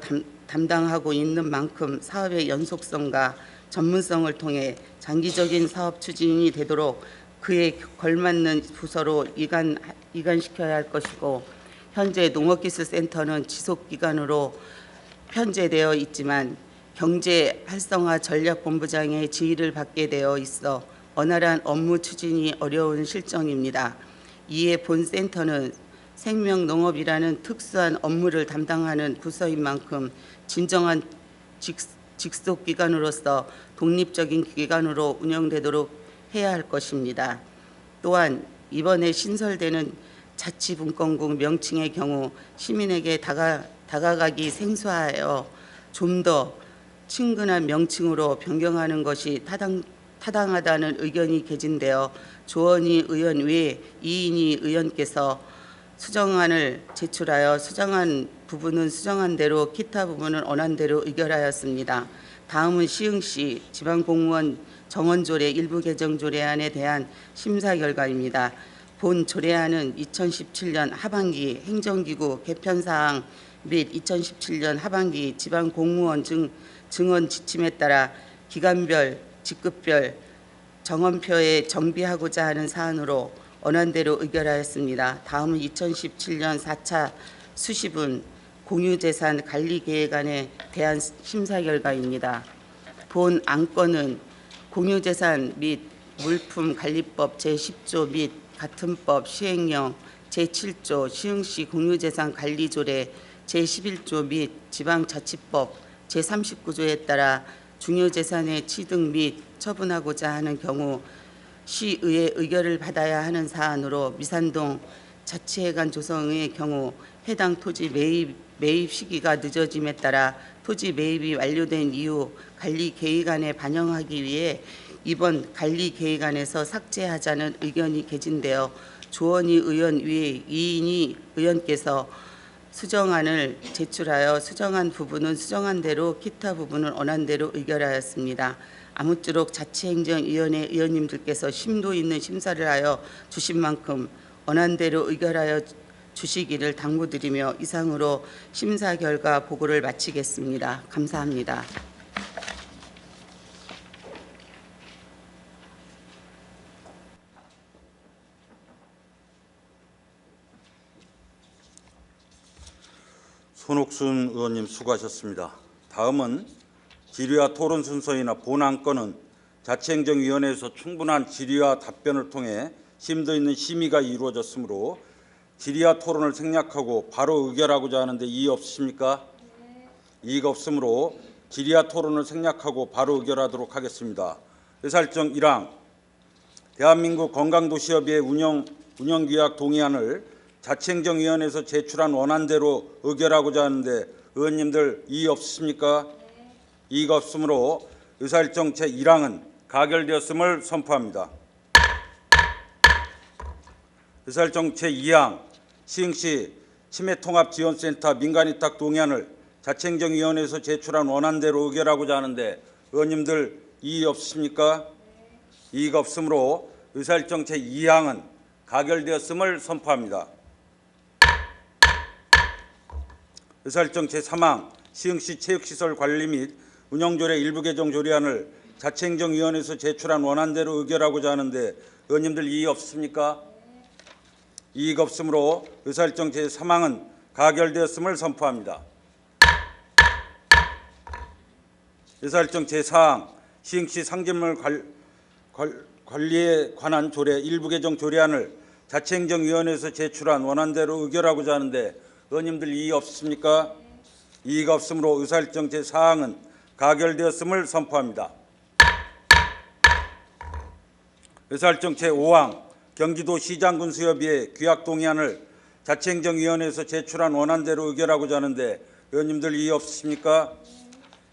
담당하고 있는 만큼 사업의 연속성과 전문성을 통해 장기적인 사업 추진이 되도록 그에 걸맞는 부서로 이관시켜야 할 것이고, 현재 농업기술센터는 지속기관으로 편제되어 있지만 경제활성화전략본부장의 지휘를 받게 되어 있어 원활한 업무 추진이 어려운 실정입니다. 이에 본 센터는 생명농업이라는 특수한 업무를 담당하는 부서인 만큼 진정한 직속기관으로서 독립적인 기관으로 운영되도록 해야 할 것입니다. 또한 이번에 신설되는 자치분권국 명칭의 경우 시민에게 다가가기 생소하여 좀 더 친근한 명칭으로 변경하는 것이 타당하다는 의견이 개진되어 조원희 의원 외 이인희 의원께서 수정안을 제출하여 수정한 부분은 수정한 대로 기타 부분은 원안 대로 의결하였습니다. 다음은 시흥시 지방공무원 정원조례 일부 개정 조례안에 대한 심사 결과입니다. 본 조례안은 2017년 하반기 행정기구 개편사항 및 2017년 하반기 지방공무원 증원 지침에 따라 기간별, 직급별 정원표에 정비하고자 하는 사안으로 원안대로 의결하였습니다. 다음은 2017년 4차 수시분 공유재산 관리계획안에 대한 심사 결과입니다. 본 안건은 공유재산 및 물품관리법 제10조 및 같은 법 시행령 제7조 시흥시 공유재산 관리조례 제11조 및 지방자치법 제39조에 따라 중요재산의 취득 및 처분하고자 하는 경우 시의회 의결을 받아야 하는 사안으로 미산동 자치회관 조성의 경우 해당 토지 매입 시기가 늦어짐에 따라 토지 매입이 완료된 이후 관리계획안에 반영하기 위해 이번 관리계획안에서 삭제하자는 의견이 개진되어 조원희 의원 외 이인희 의원께서 수정안을 제출하여 수정한 부분은 수정한 대로 기타 부분은 원한 대로 의결하였습니다. 아무쪼록 자치행정위원회 의원님들께서 심도 있는 심사를 하여 주신 만큼 원한 대로 의결하여 주시기를 당부드리며 이상으로 심사 결과 보고를 마치겠습니다. 감사합니다. 손옥순 의원님 수고하셨습니다. 다음은 질의와 토론 순서이나 본 안건은 자치행정위원회에서 충분한 질의와 답변을 통해 심도 있는 심의가 이루어졌으므로 질의와 토론을 생략하고 바로 의결하고자 하는데 이의 없으십니까? 이의가 없으므로 질의와 토론을 생략하고 바로 의결하도록 하겠습니다. 의사일정 1항 대한민국 건강도시협의회 운영규약 동의안을 자치행정위원회에서 제출한 원안대로 의결하고자 하는데 의원님들 이의 없으십니까? 이의가 없으므로 의사일정 제1항은 가결되었음을 선포합니다. 의사일정 제2항 시흥시 치매통합지원센터 민간위탁 동의안을 자치행정위원회에서 제출한 원안대로 의결하고자 하는데 의원님들 이의 없으십니까? 이의가 없으므로 의사일정 제2항은 가결되었음을 선포합니다. 의사일정 제3항 시흥시 체육시설 관리 및 운영조례 일부 개정 조례안을 자치행정위원회에서 제출한 원안대로 의결하고자 하는데 의원님들 이의 없으십니까? 이의가 없으므로 의사일정 제3항은 가결되었음을 선포합니다. 의사일정 제4항 시흥시 상징물 관리에 관한 조례 일부 개정 조례안을 자치행정위원회에서 제출한 원안대로 의결하고자 하는데 의원님들 이의 없으십니까? 이의가 없으므로 의사일정 제4항은 가결되었음을 선포합니다. 의사일정 제5항 경기도시장군수협의회 규약동의안을 자치행정위원회에서 제출한 원안대로 의결하고자 하는데 의원님들 이의 없으십니까?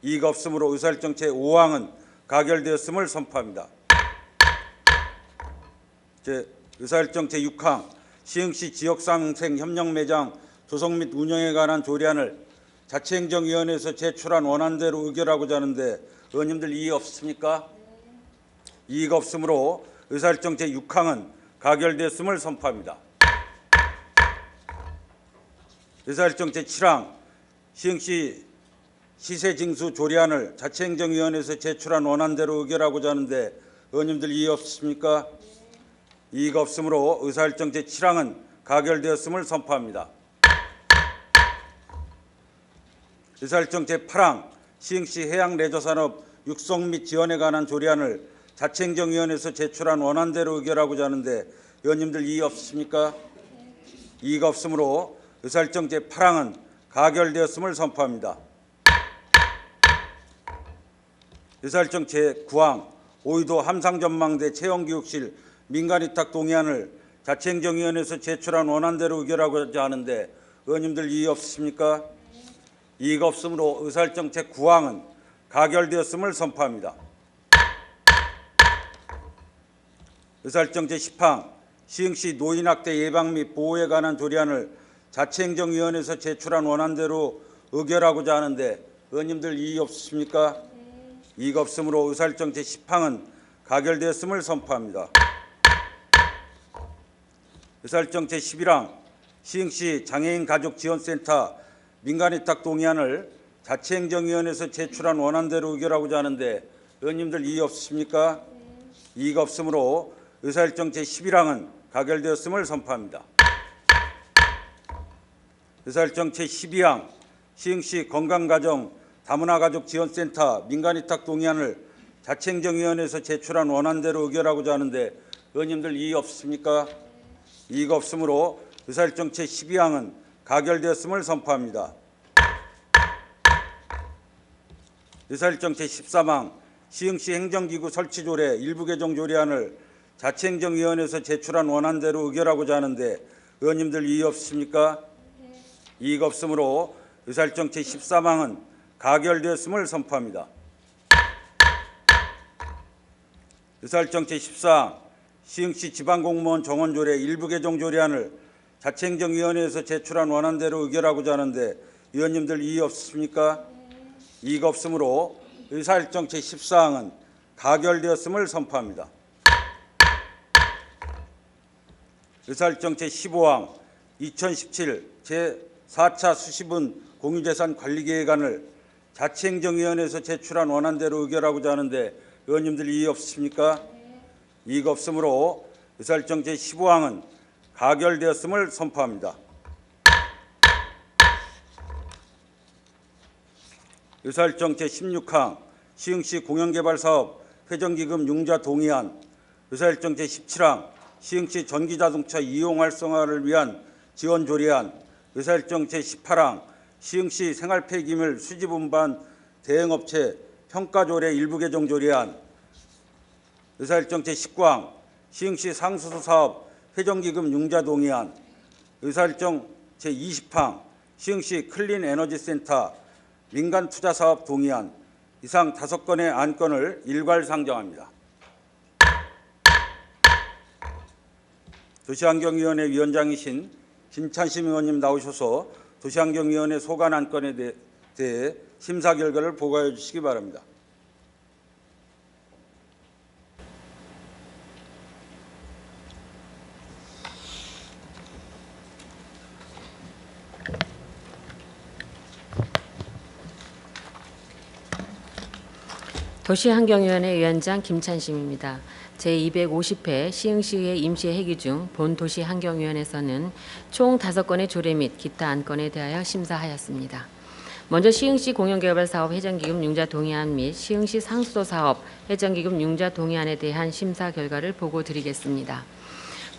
이의가 없으므로 의사일정 제5항은 가결되었음을 선포합니다. 의사일정 제6항 시흥시 지역상생협력매장 조성 및 운영에 관한 조례안을 자치행정위원회에서 제출한 원안대로 의결하고자 하는데 의원님들 이의 없으십니까? 이의가 없으므로 의사일정 제6항은 가결되었음을 선포합니다. 의사일정 제7항 시흥시 시세징수 조례안을 자치행정위원회에서 제출한 원안대로 의결하고자 하는데 의원님들 이의 없으십니까? 이의가 없으므로 의사일정 제7항은 가결되었음을 선포합니다. 의사일정 제8항 시흥시 해양레저산업 육성 및 지원에 관한 조례안을 자치행정위원회에서 제출한 원안대로 의결하고자 하는데 의원님들 이의 없으십니까? 이의가 없으므로 의사일정 제8항은 가결되었음을 선포합니다. 의사일정 제9항 오이도 함상전망대 채용교육실 민간위탁 동의안을 자치행정위원회에서 제출한 원안대로 의결하고자 하는데 의원님들 이의 없으십니까? 이의가 없으므로 의사일정 제9항은 가결되었음을 선포합니다. 의사일정 제10항 시흥시 노인학대 예방 및 보호에 관한 조례안을 자치행정위원회에서 제출한 원안대로 의결하고자 하는데 의원님들 이의 없으십니까? 이의가 없으므로 의사일정 제10항은 가결되었음을 선포합니다. 의사일정 제11항 시흥시 장애인 가족지원센터 민간위탁 동의안을 자치행정위원회에서 제출한 원안대로 의결하고자 하는데 의원님들 이의 없으십니까? 이의가 없으므로 의사일정 제11항은 가결되었음을 선포합니다. 의사일정 제12항 시흥시 건강가정 다문화가족지원센터 민간위탁 동의안을 자치행정위원회에서 제출한 원안대로 의결하고자 하는데 의원님들 이의 없으십니까? 이의가 없으므로 의사일정 제12항은 가결되었음을 선포합니다. 의사일정 제13항 시흥시 행정기구 설치조례 일부 개정 조례안을 자치행정위원회에서 제출한 원안대로 의결하고자 하는데 의원님들 이의 없으십니까? 이의가 없으므로 의사일정 제13항은 가결되었음을 선포합니다. 의사일정 제14항 시흥시 지방공무원 정원조례 일부 개정 조례안을 자치행정위원회에서 제출한 원안대로 의결하고자 하는데 의원님들 이의 없으십니까? 이의가 없으므로 의사일정 제14항은 가결되었음을 선포합니다. 의사일정 제15항 2017 제4차 수시분 공유재산 관리계획안을 자치행정위원회에서 제출한 원안대로 의결하고자 하는데 의원님들 이의 없으십니까? 이의가 없으므로 의사일정 제15항은 가결되었음을 선포합니다. 의사일정 제16항 시흥시 공영개발사업 회전기금 융자 동의안, 의사일정 제17항 시흥시 전기자동차 이용 활성화를 위한 지원 조례안, 의사일정 제18항 시흥시 생활폐기물 수집 운반 대행업체 평가조례 일부 개정 조례안, 의사일정 제19항 시흥시 상수도 사업 회전기금 융자 동의안, 의사일정 제20항 시흥시 클린에너지센터 민간투자사업 동의안, 이상 5건의 안건을 일괄 상정합니다. 도시환경위원회 위원장이신 김찬심 의원님 나오셔서 도시환경위원회 소관 안건에 대해 심사 결과를 보고해 주시기 바랍니다. 도시환경위원회 위원장 김찬심입니다. 제250회 시흥시의회 임시회기 중 본 도시환경위원회에서는 총 5건의 조례 및 기타 안건에 대하여 심사하였습니다. 먼저 시흥시 공영개발사업 회전기금 융자 동의안 및 시흥시 상수도 사업 회전기금 융자 동의안에 대한 심사 결과를 보고드리겠습니다.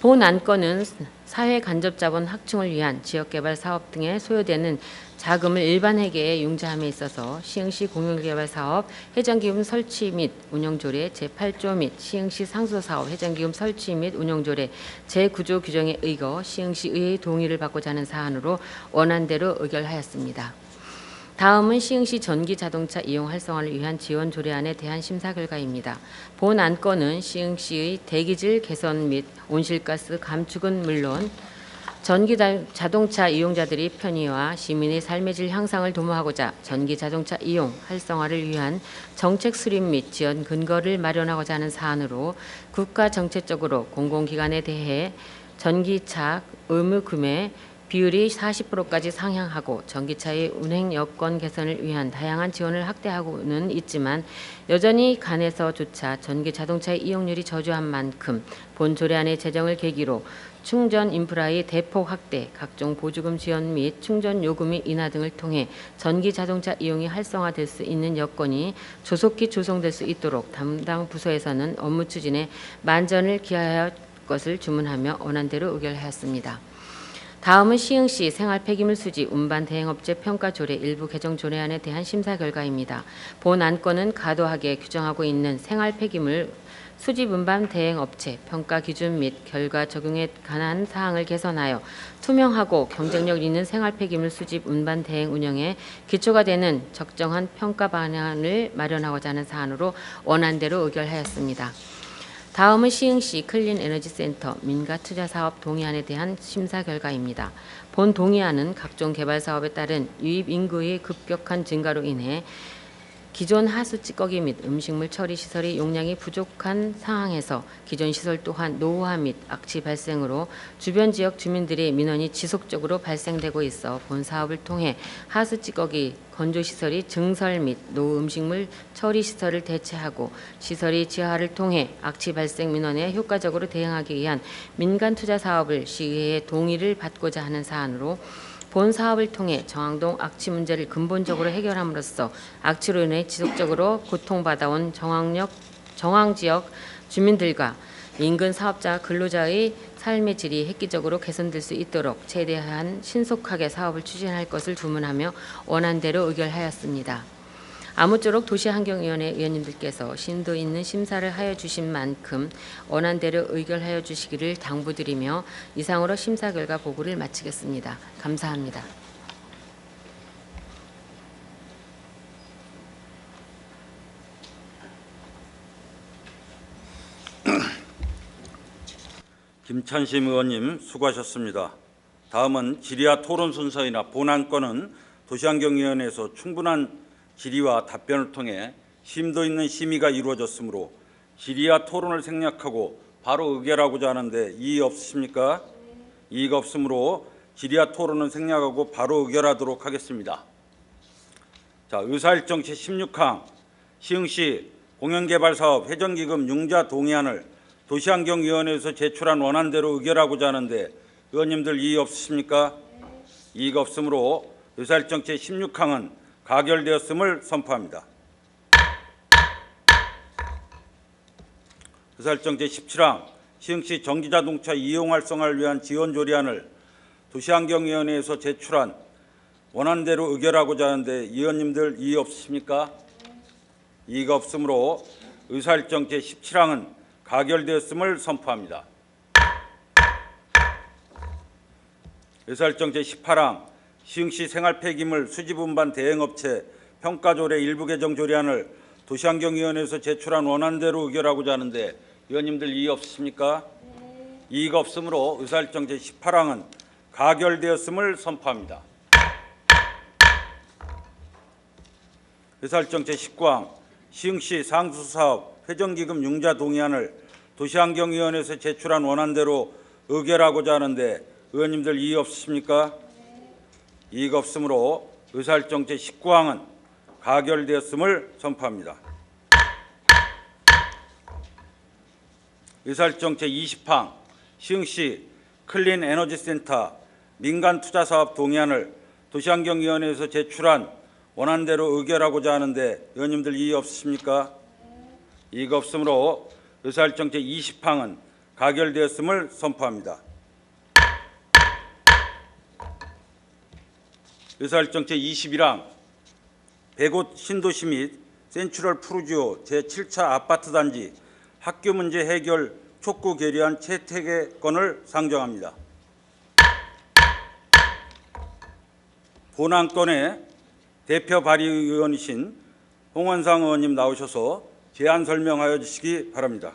본 안건은 사회간접자본 확충을 위한 지역개발 사업 등에 소요되는 자금을 일반 회계에 융자함에 있어서 시흥시 공영개발사업 회전기금 설치 및 운영조례 제8조 및 시흥시 상수도사업 회전기금 설치 및 운영조례 제9조 규정에 의거 시흥시의회의 동의를 받고자 하는 사안으로 원안대로 의결하였습니다. 다음은 시흥시 전기자동차 이용 활성화를 위한 지원 조례안에 대한 심사 결과입니다. 본 안건은 시흥시의 대기질 개선 및 온실가스 감축은 물론 전기자동차 이용자들의 편의와 시민의 삶의 질 향상을 도모하고자 전기자동차 이용 활성화를 위한 정책 수립 및 지원 근거를 마련하고자 하는 사안으로 국가 정책적으로 공공기관에 대해 전기차 의무 구매 비율이 40%까지 상향하고 전기차의 운행 여건 개선을 위한 다양한 지원을 확대하고는 있지만 여전히 간에서조차 전기자동차의 이용률이 저조한 만큼 본 조례안의 제정을 계기로 충전 인프라의 대폭 확대, 각종 보조금 지원 및 충전 요금의 인하 등을 통해 전기자동차 이용이 활성화될 수 있는 여건이 조속히 조성될 수 있도록 담당 부서에서는 업무 추진에 만전을 기하할 것을 주문하며 원안대로 의결하였습니다. 다음은 시흥시 생활폐기물 수집 운반 대행업체 평가조례 일부 개정 조례안에 대한 심사 결과입니다. 본 안건은 과도하게 규정하고 있는 생활폐기물 수집 운반 대행업체 평가 기준 및 결과 적용에 관한 사항을 개선하여 투명하고 경쟁력 있는 생활폐기물 수집 운반 대행 운영에 기초가 되는 적정한 평가 방안을 마련하고자 하는 사안으로 원안대로 의결하였습니다. 다음은 시흥시 클린 에너지 센터 민가 투자 사업 동의안에 대한 심사 결과입니다. 본 동의안은 각종 개발 사업에 따른 유입 인구의 급격한 증가로 인해 기존 하수 찌꺼기 및 음식물 처리 시설의 용량이 부족한 상황에서 기존 시설 또한 노후화 및 악취 발생으로 주변 지역 주민들의 민원이 지속적으로 발생되고 있어 본 사업을 통해 하수 찌꺼기 건조 시설이 증설 및 노후 음식물 처리 시설을 대체하고 시설의 지하를 통해 악취 발생 민원에 효과적으로 대응하기 위한 민간 투자 사업을 시의회의 동의를 받고자 하는 사안으로 본 사업을 통해 정항동 악취 문제를 근본적으로 해결함으로써 악취로 인해 지속적으로 고통받아온 정항지역 주민들과 인근 사업자 근로자의 삶의 질이 획기적으로 개선될 수 있도록 최대한 신속하게 사업을 추진할 것을 주문하며 원안대로 의결하였습니다. 아무쪼록 도시환경위원회 위원님들께서 심도 있는 심사를 하여 주신 만큼 원안대로 의결하여 주시기를 당부드리며 이상으로 심사 결과 보고를 마치겠습니다. 감사합니다. 김찬심 의원님 수고하셨습니다. 다음은 질의와 토론 순서이나 본안건은 도시환경위원회에서 충분한 질의와 답변을 통해 심도 있는 심의가 이루어졌으므로 질의와 토론을 생략하고 바로 의결하고자 하는데 이의 없으십니까? 이의가 없으므로 질의와 토론은 생략하고 바로 의결하도록 하겠습니다. 자, 의사일정 제16항 시흥시 공연개발사업 회전기금 융자 동의안을 도시환경위원회에서 제출한 원안대로 의결하고자 하는데 의원님들 이의 없으십니까? 이의가 없으므로 의사일정 제16항은 가결되었음을 선포합니다. 의사일정 제17항 시흥시 전기자동차 이용 활성화를 위한 지원 조례안을 도시환경위원회에서 제출한 원안대로 의결하고자 하는데 의원님들 이의 없으십니까? 이의가 없으므로 의사일정 제17항은 가결되었음을 선포합니다. 의사일정 제18항 시흥시 생활폐기물 수지분반 대행업체 평가조례 일부 개정 조례안을 도시환경위원회에서 제출한 원안대로 의결하고자 하는데 의원님들 이의 없으십니까? 이의가 없으므로 의사일정 제18항은 가결되었음을 선포합니다. 의사일정 제19항 시흥시 상수사업 회전기금 융자 동의안을 도시환경위원회에서 제출한 원안대로 의결하고자 하는데 의원님들 이의 없으십니까? 이의가 없으므로 의사일정 제19항은 가결되었음을 선포합니다. 의사일정 제20항 시흥시 클린 에너지 센터 민간 투자 사업 동의안을 도시환경위원회에서 제출한 원안대로 의결하고자 하는데 의원님들 이의 없으십니까? 이의가 없으므로 의사일정 제20항은 가결되었음을 선포합니다. 의사일정 제21항 백옷 신도시 및 센트럴 푸르지오 제7차 아파트단지 학교 문제 해결 촉구 결의안 채택의 건을 상정합니다. 본안건의 대표 발의의원이신 홍원상 의원님 나오셔서 제안 설명하여 주시기 바랍니다.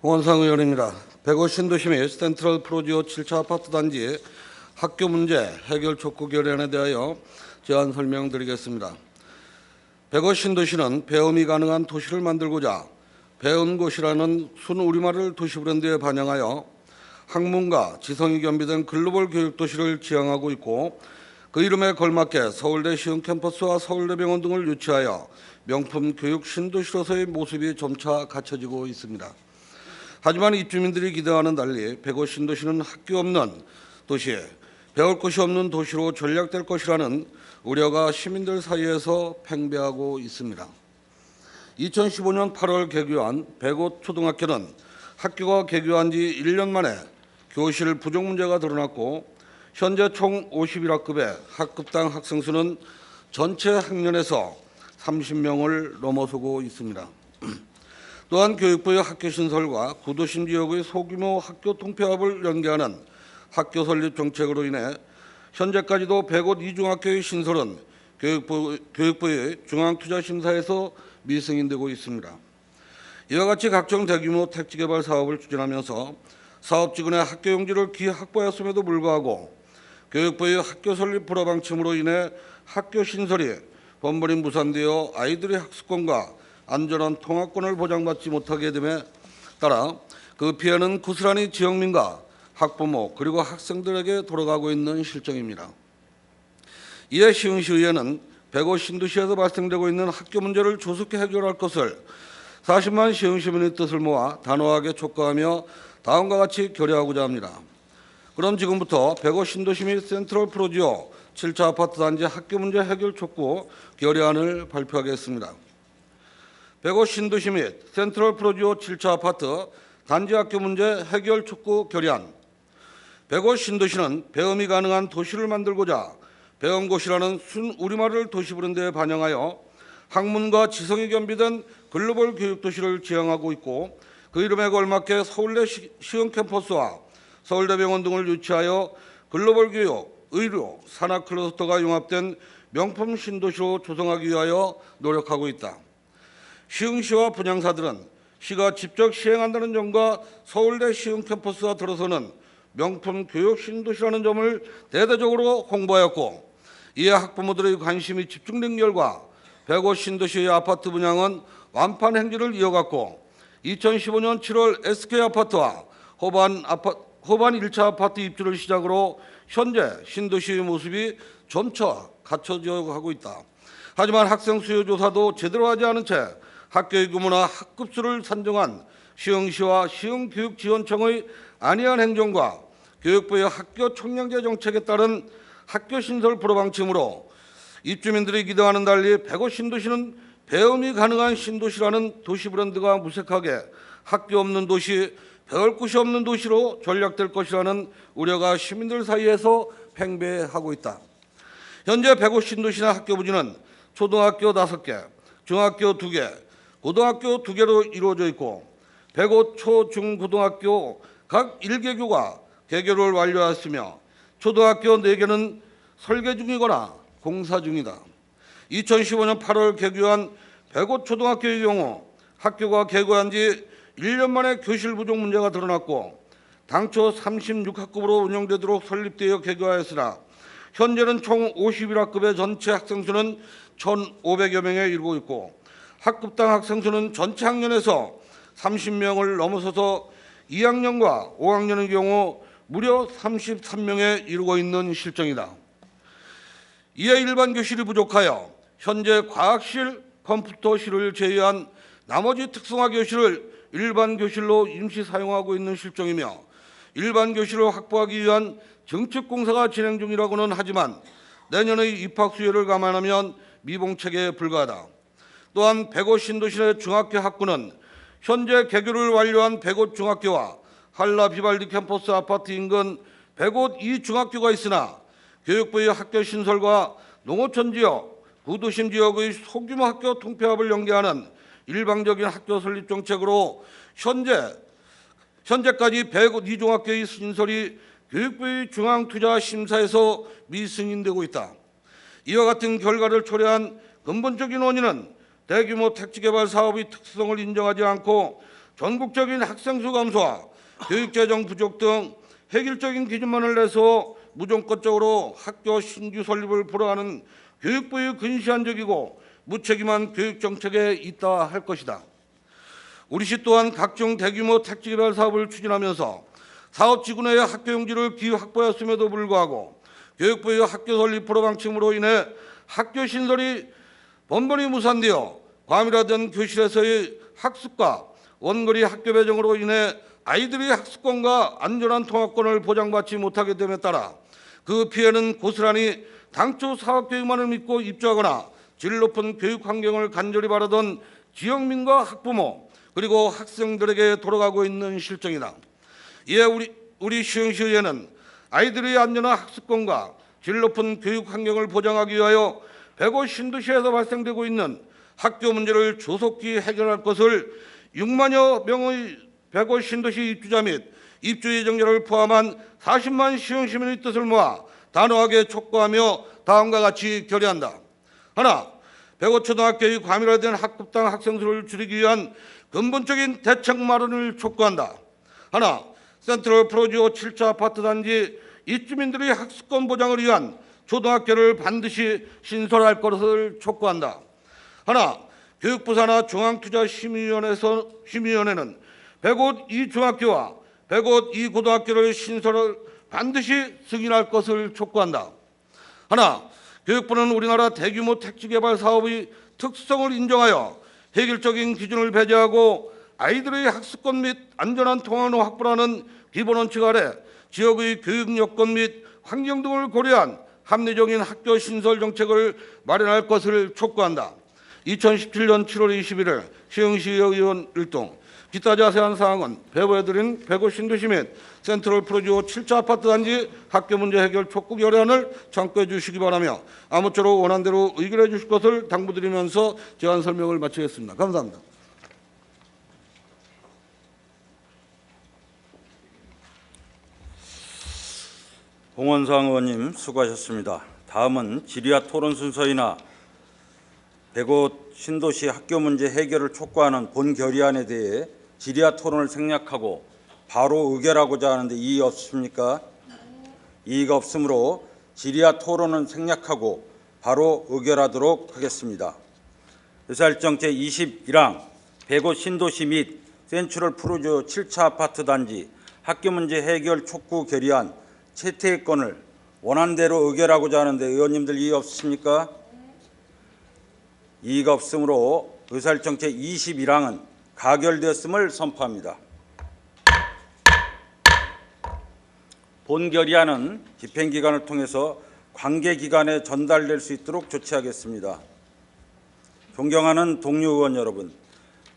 홍원상 의원입니다. 백오 신도시 및 센트럴 프로지오 7차 아파트 단지 학교 문제 해결 촉구 결의안에 대하여 제안 설명드리겠습니다. 백오 신도시는 배움이 가능한 도시를 만들고자 배운 곳이라는 순 우리말을 도시 브랜드에 반영하여 학문과 지성이 겸비된 글로벌 교육 도시를 지향하고 있고 그 이름에 걸맞게 서울대 시흥 캠퍼스와 서울대병원 등을 유치하여 명품 교육 신도시로서의 모습이 점차 갖춰지고 있습니다. 하지만 입주민들이 기대와는 달리 백오 신도시는 학교 없는 도시, 배울 곳이 없는 도시로 전락될 것이라는 우려가 시민들 사이에서 팽배하고 있습니다. 2015년 8월 개교한 백오 초등학교는 학교가 개교한 지 1년 만에 교실 부족 문제가 드러났고 현재 총 51학급의 학급당 학생 수는 전체 학년에서 30명을 넘어서고 있습니다. 또한 교육부의 학교 신설과 구도심 지역의 소규모 학교 통폐합을 연계하는 학교 설립 정책으로 인해 현재까지도 100곳 이중학교의 신설은 교육부의 중앙투자심사에서 미승인되고 있습니다. 이와 같이 각종 대규모 택지개발 사업을 추진하면서 사업지구내 학교 용지를 기확보했음에도 불구하고 교육부의 학교 설립 불허 방침으로 인해 학교 신설이 번번이 무산되어 아이들의 학습권과 안전한 통학권을 보장받지 못하게 됨에 따라 그 피해는 고스란히 지역민과 학부모 그리고 학생들에게 돌아가고 있는 실정입니다. 이에 시흥시의회는 105 신도시에서 발생되고 있는 학교 문제를 조속히 해결할 것을 40만 시흥시민의 뜻을 모아 단호하게 촉구하며 다음과 같이 결의하고자 합니다. 그럼 지금부터 105 신도시 및 센트럴 프로지오 7차 아파트 단지 학교 문제 해결 촉구 결의안을 발표하겠습니다. 105 신도시 및 센트럴 프로지오 7차 아파트 단지 학교 문제 해결 촉구 결의안. 105 신도시는 배움이 가능한 도시를 만들고자 배움고시라는 순 우리말을 도시 부른 데 반영하여 학문과 지성이 겸비된 글로벌 교육도시를 지향하고 있고 그 이름에 걸맞게 서울대 시흥 캠퍼스와 서울대병원 등을 유치하여 글로벌 교육, 의료, 산학 클러스터가 융합된 명품 신도시로 조성하기 위하여 노력하고 있다. 시흥시와 분양사들은 시가 직접 시행한다는 점과 서울대 시흥 캠퍼스와 들어서는 명품 교육 신도시라는 점을 대대적으로 홍보하였고 이에 학부모들의 관심이 집중된 결과 105 신도시의 아파트 분양은 완판 행진을 이어갔고 2015년 7월 SK아파트와 호반 1차 아파트 입주를 시작으로 현재 신도시의 모습이 점차 갖춰져 가고 있다. 하지만 학생 수요 조사도 제대로 하지 않은 채 학교의 규모나 학급수를 산정한 시흥시와 시흥교육지원청의 안이한 행정과 교육부의 학교 총량제 정책에 따른 학교 신설 불허 방침으로 입주민들이 기대와는 달리 105 신도시는 배움이 가능한 신도시라는 도시 브랜드가 무색하게 학교 없는 도시, 배울 곳이 없는 도시로 전락될 것이라는 우려가 시민들 사이에서 팽배하고 있다. 현재 105 신도시나 학교 부지는 초등학교 5개, 중학교 2개, 고등학교 2개로 이루어져 있고 105 초, 중, 고등학교 각 1개교가 개교를 완료하였으며 초등학교 4개는 설계 중이거나 공사 중이다. 2015년 8월 개교한 105 초등학교의 경우 학교가 개교한 지 1년 만에 교실 부족 문제가 드러났고 당초 36학급으로 운영되도록 설립되어 개교하였으나 현재는 총 51학급의 전체 학생 수는 1,500여 명에 이르고 있고 학급당 학생 수는 전체 학년에서 30명을 넘어서서 2학년과 5학년의 경우 무려 33명에 이르고 있는 실정이다. 이에 일반 교실이 부족하여 현재 과학실, 컴퓨터실을 제외한 나머지 특성화 교실을 일반 교실로 임시 사용하고 있는 실정이며 일반 교실을 확보하기 위한 증축 공사가 진행 중이라고는 하지만 내년의 입학 수요를 감안하면 미봉책에 불과하다. 또한 105 신도시 내 중학교 학군은 현재 개교를 완료한 105 중학교와 한라 비발디 캠퍼스 아파트 인근 105 2중학교가 있으나 교육부의 학교 신설과 농어촌 지역, 구도심 지역의 소규모 학교 통폐합을 연계하는 일방적인 학교 설립 정책으로 현재까지 105 2중학교의 신설이 교육부의 중앙투자심사에서 미승인되고 있다. 이와 같은 결과를 초래한 근본적인 원인은 대규모 택지개발 사업의 특성을 인정하지 않고 전국적인 학생수 감소와 교육재정 부족 등 획일적인 기준만을 내서 무조건적으로 학교 신규 설립을 불허하는 교육부의 근시안적이고 무책임한 교육정책에 있다 할 것이다. 우리시 또한 각종 대규모 택지개발 사업을 추진하면서 사업지구 내의 학교 용지를 기확보했음에도 불구하고 교육부의 학교 설립 불허 방침으로 인해 학교 신설이 번번이 무산되어 과밀화된 교실에서의 학습과 원거리 학교 배정으로 인해 아이들의 학습권과 안전한 통학권을 보장받지 못하게 됨에 따라 그 피해는 고스란히 당초 사학교육만을 믿고 입주하거나 질 높은 교육 환경을 간절히 바라던 지역민과 학부모 그리고 학생들에게 돌아가고 있는 실정이다. 이에 우리 시흥시의회는 아이들의 안전한 학습권과 질 높은 교육 환경을 보장하기 위하여 105 신도시에서 발생되고 있는 학교 문제를 조속히 해결할 것을 6만여 명의 105 신도시 입주자 및 입주 예정자를 포함한 40만 시흥 시민의 뜻을 모아 단호하게 촉구하며 다음과 같이 결의한다. 하나, 105 초등학교의 과밀화된 학급당 학생 수를 줄이기 위한 근본적인 대책 마련을 촉구한다. 하나, 센트럴 프로지오 7차 아파트 단지 입주민들의 학습권 보장을 위한 초등학교를 반드시 신설할 것을 촉구한다. 하나, 교육부 산하 중앙투자심의위원회는 105 이 중학교와 105 이 고등학교를 신설을 반드시 승인할 것을 촉구한다. 하나, 교육부는 우리나라 대규모 택지개발 사업의 특성을 인정하여 획일적인 기준을 배제하고 아이들의 학습권 및 안전한 통학로 확보라는 기본 원칙 아래 지역의 교육 여건 및 환경 등을 고려한 합리적인 학교 신설 정책을 마련할 것을 촉구한다. 2017년 7월 21일 시흥시 의원 일동 기타 자세한 사항은 배부해드린 105 신도시 및 센트럴 프로지오 7차 아파트 단지 학교 문제 해결 촉구 결의안을 참고해 주시기 바라며 아무쪼록 원안대로 의결해 주실 것을 당부드리면서 제안 설명을 마치겠습니다. 감사합니다. 홍원상 의원님 수고하셨습니다. 다음은 질의와 토론 순서이나 105 신도시 학교 문제 해결을 촉구하는 본 결의안에 대해 질의와 토론을 생략하고 바로 의결하고자 하는데 이의 없습니까? 이의가 없으므로 질의와 토론은 생략하고 바로 의결하도록 하겠습니다. 의사일정 제21항 105 신도시 및 센트럴 프로지오 7차 아파트 단지 학교 문제 해결 촉구 결의안 채택 건을 원안대로 의결하고자 하는데 의원님들 이의 없으십니까? 이의가 없으므로 의사일정 제21항은 가결되었음을 선포합니다. 본 결의안은 집행기관을 통해서 관계기관에 전달될 수 있도록 조치하겠습니다. 존경하는 동료 의원 여러분,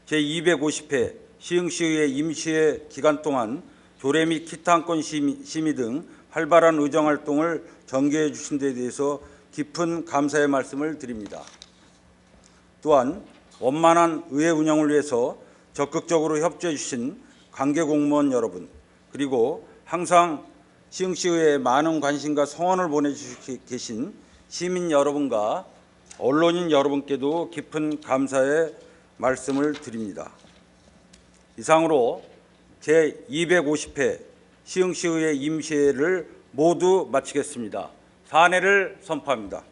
제250회 시흥시의회 임시회 기간 동안 조례 및 기타 안건 심의 등 활발한 의정활동을 전개해 주신 데 대해서 깊은 감사의 말씀을 드립니다. 또한 원만한 의회 운영을 위해서 적극적으로 협조해 주신 관계 공무원 여러분, 그리고 항상 시흥시의회에 많은 관심과 성원을 보내주시고 계신 시민 여러분과 언론인 여러분께도 깊은 감사의 말씀을 드립니다. 이상으로 제250회 시흥시의회 임시회를 모두 마치겠습니다. 사내를 선포합니다.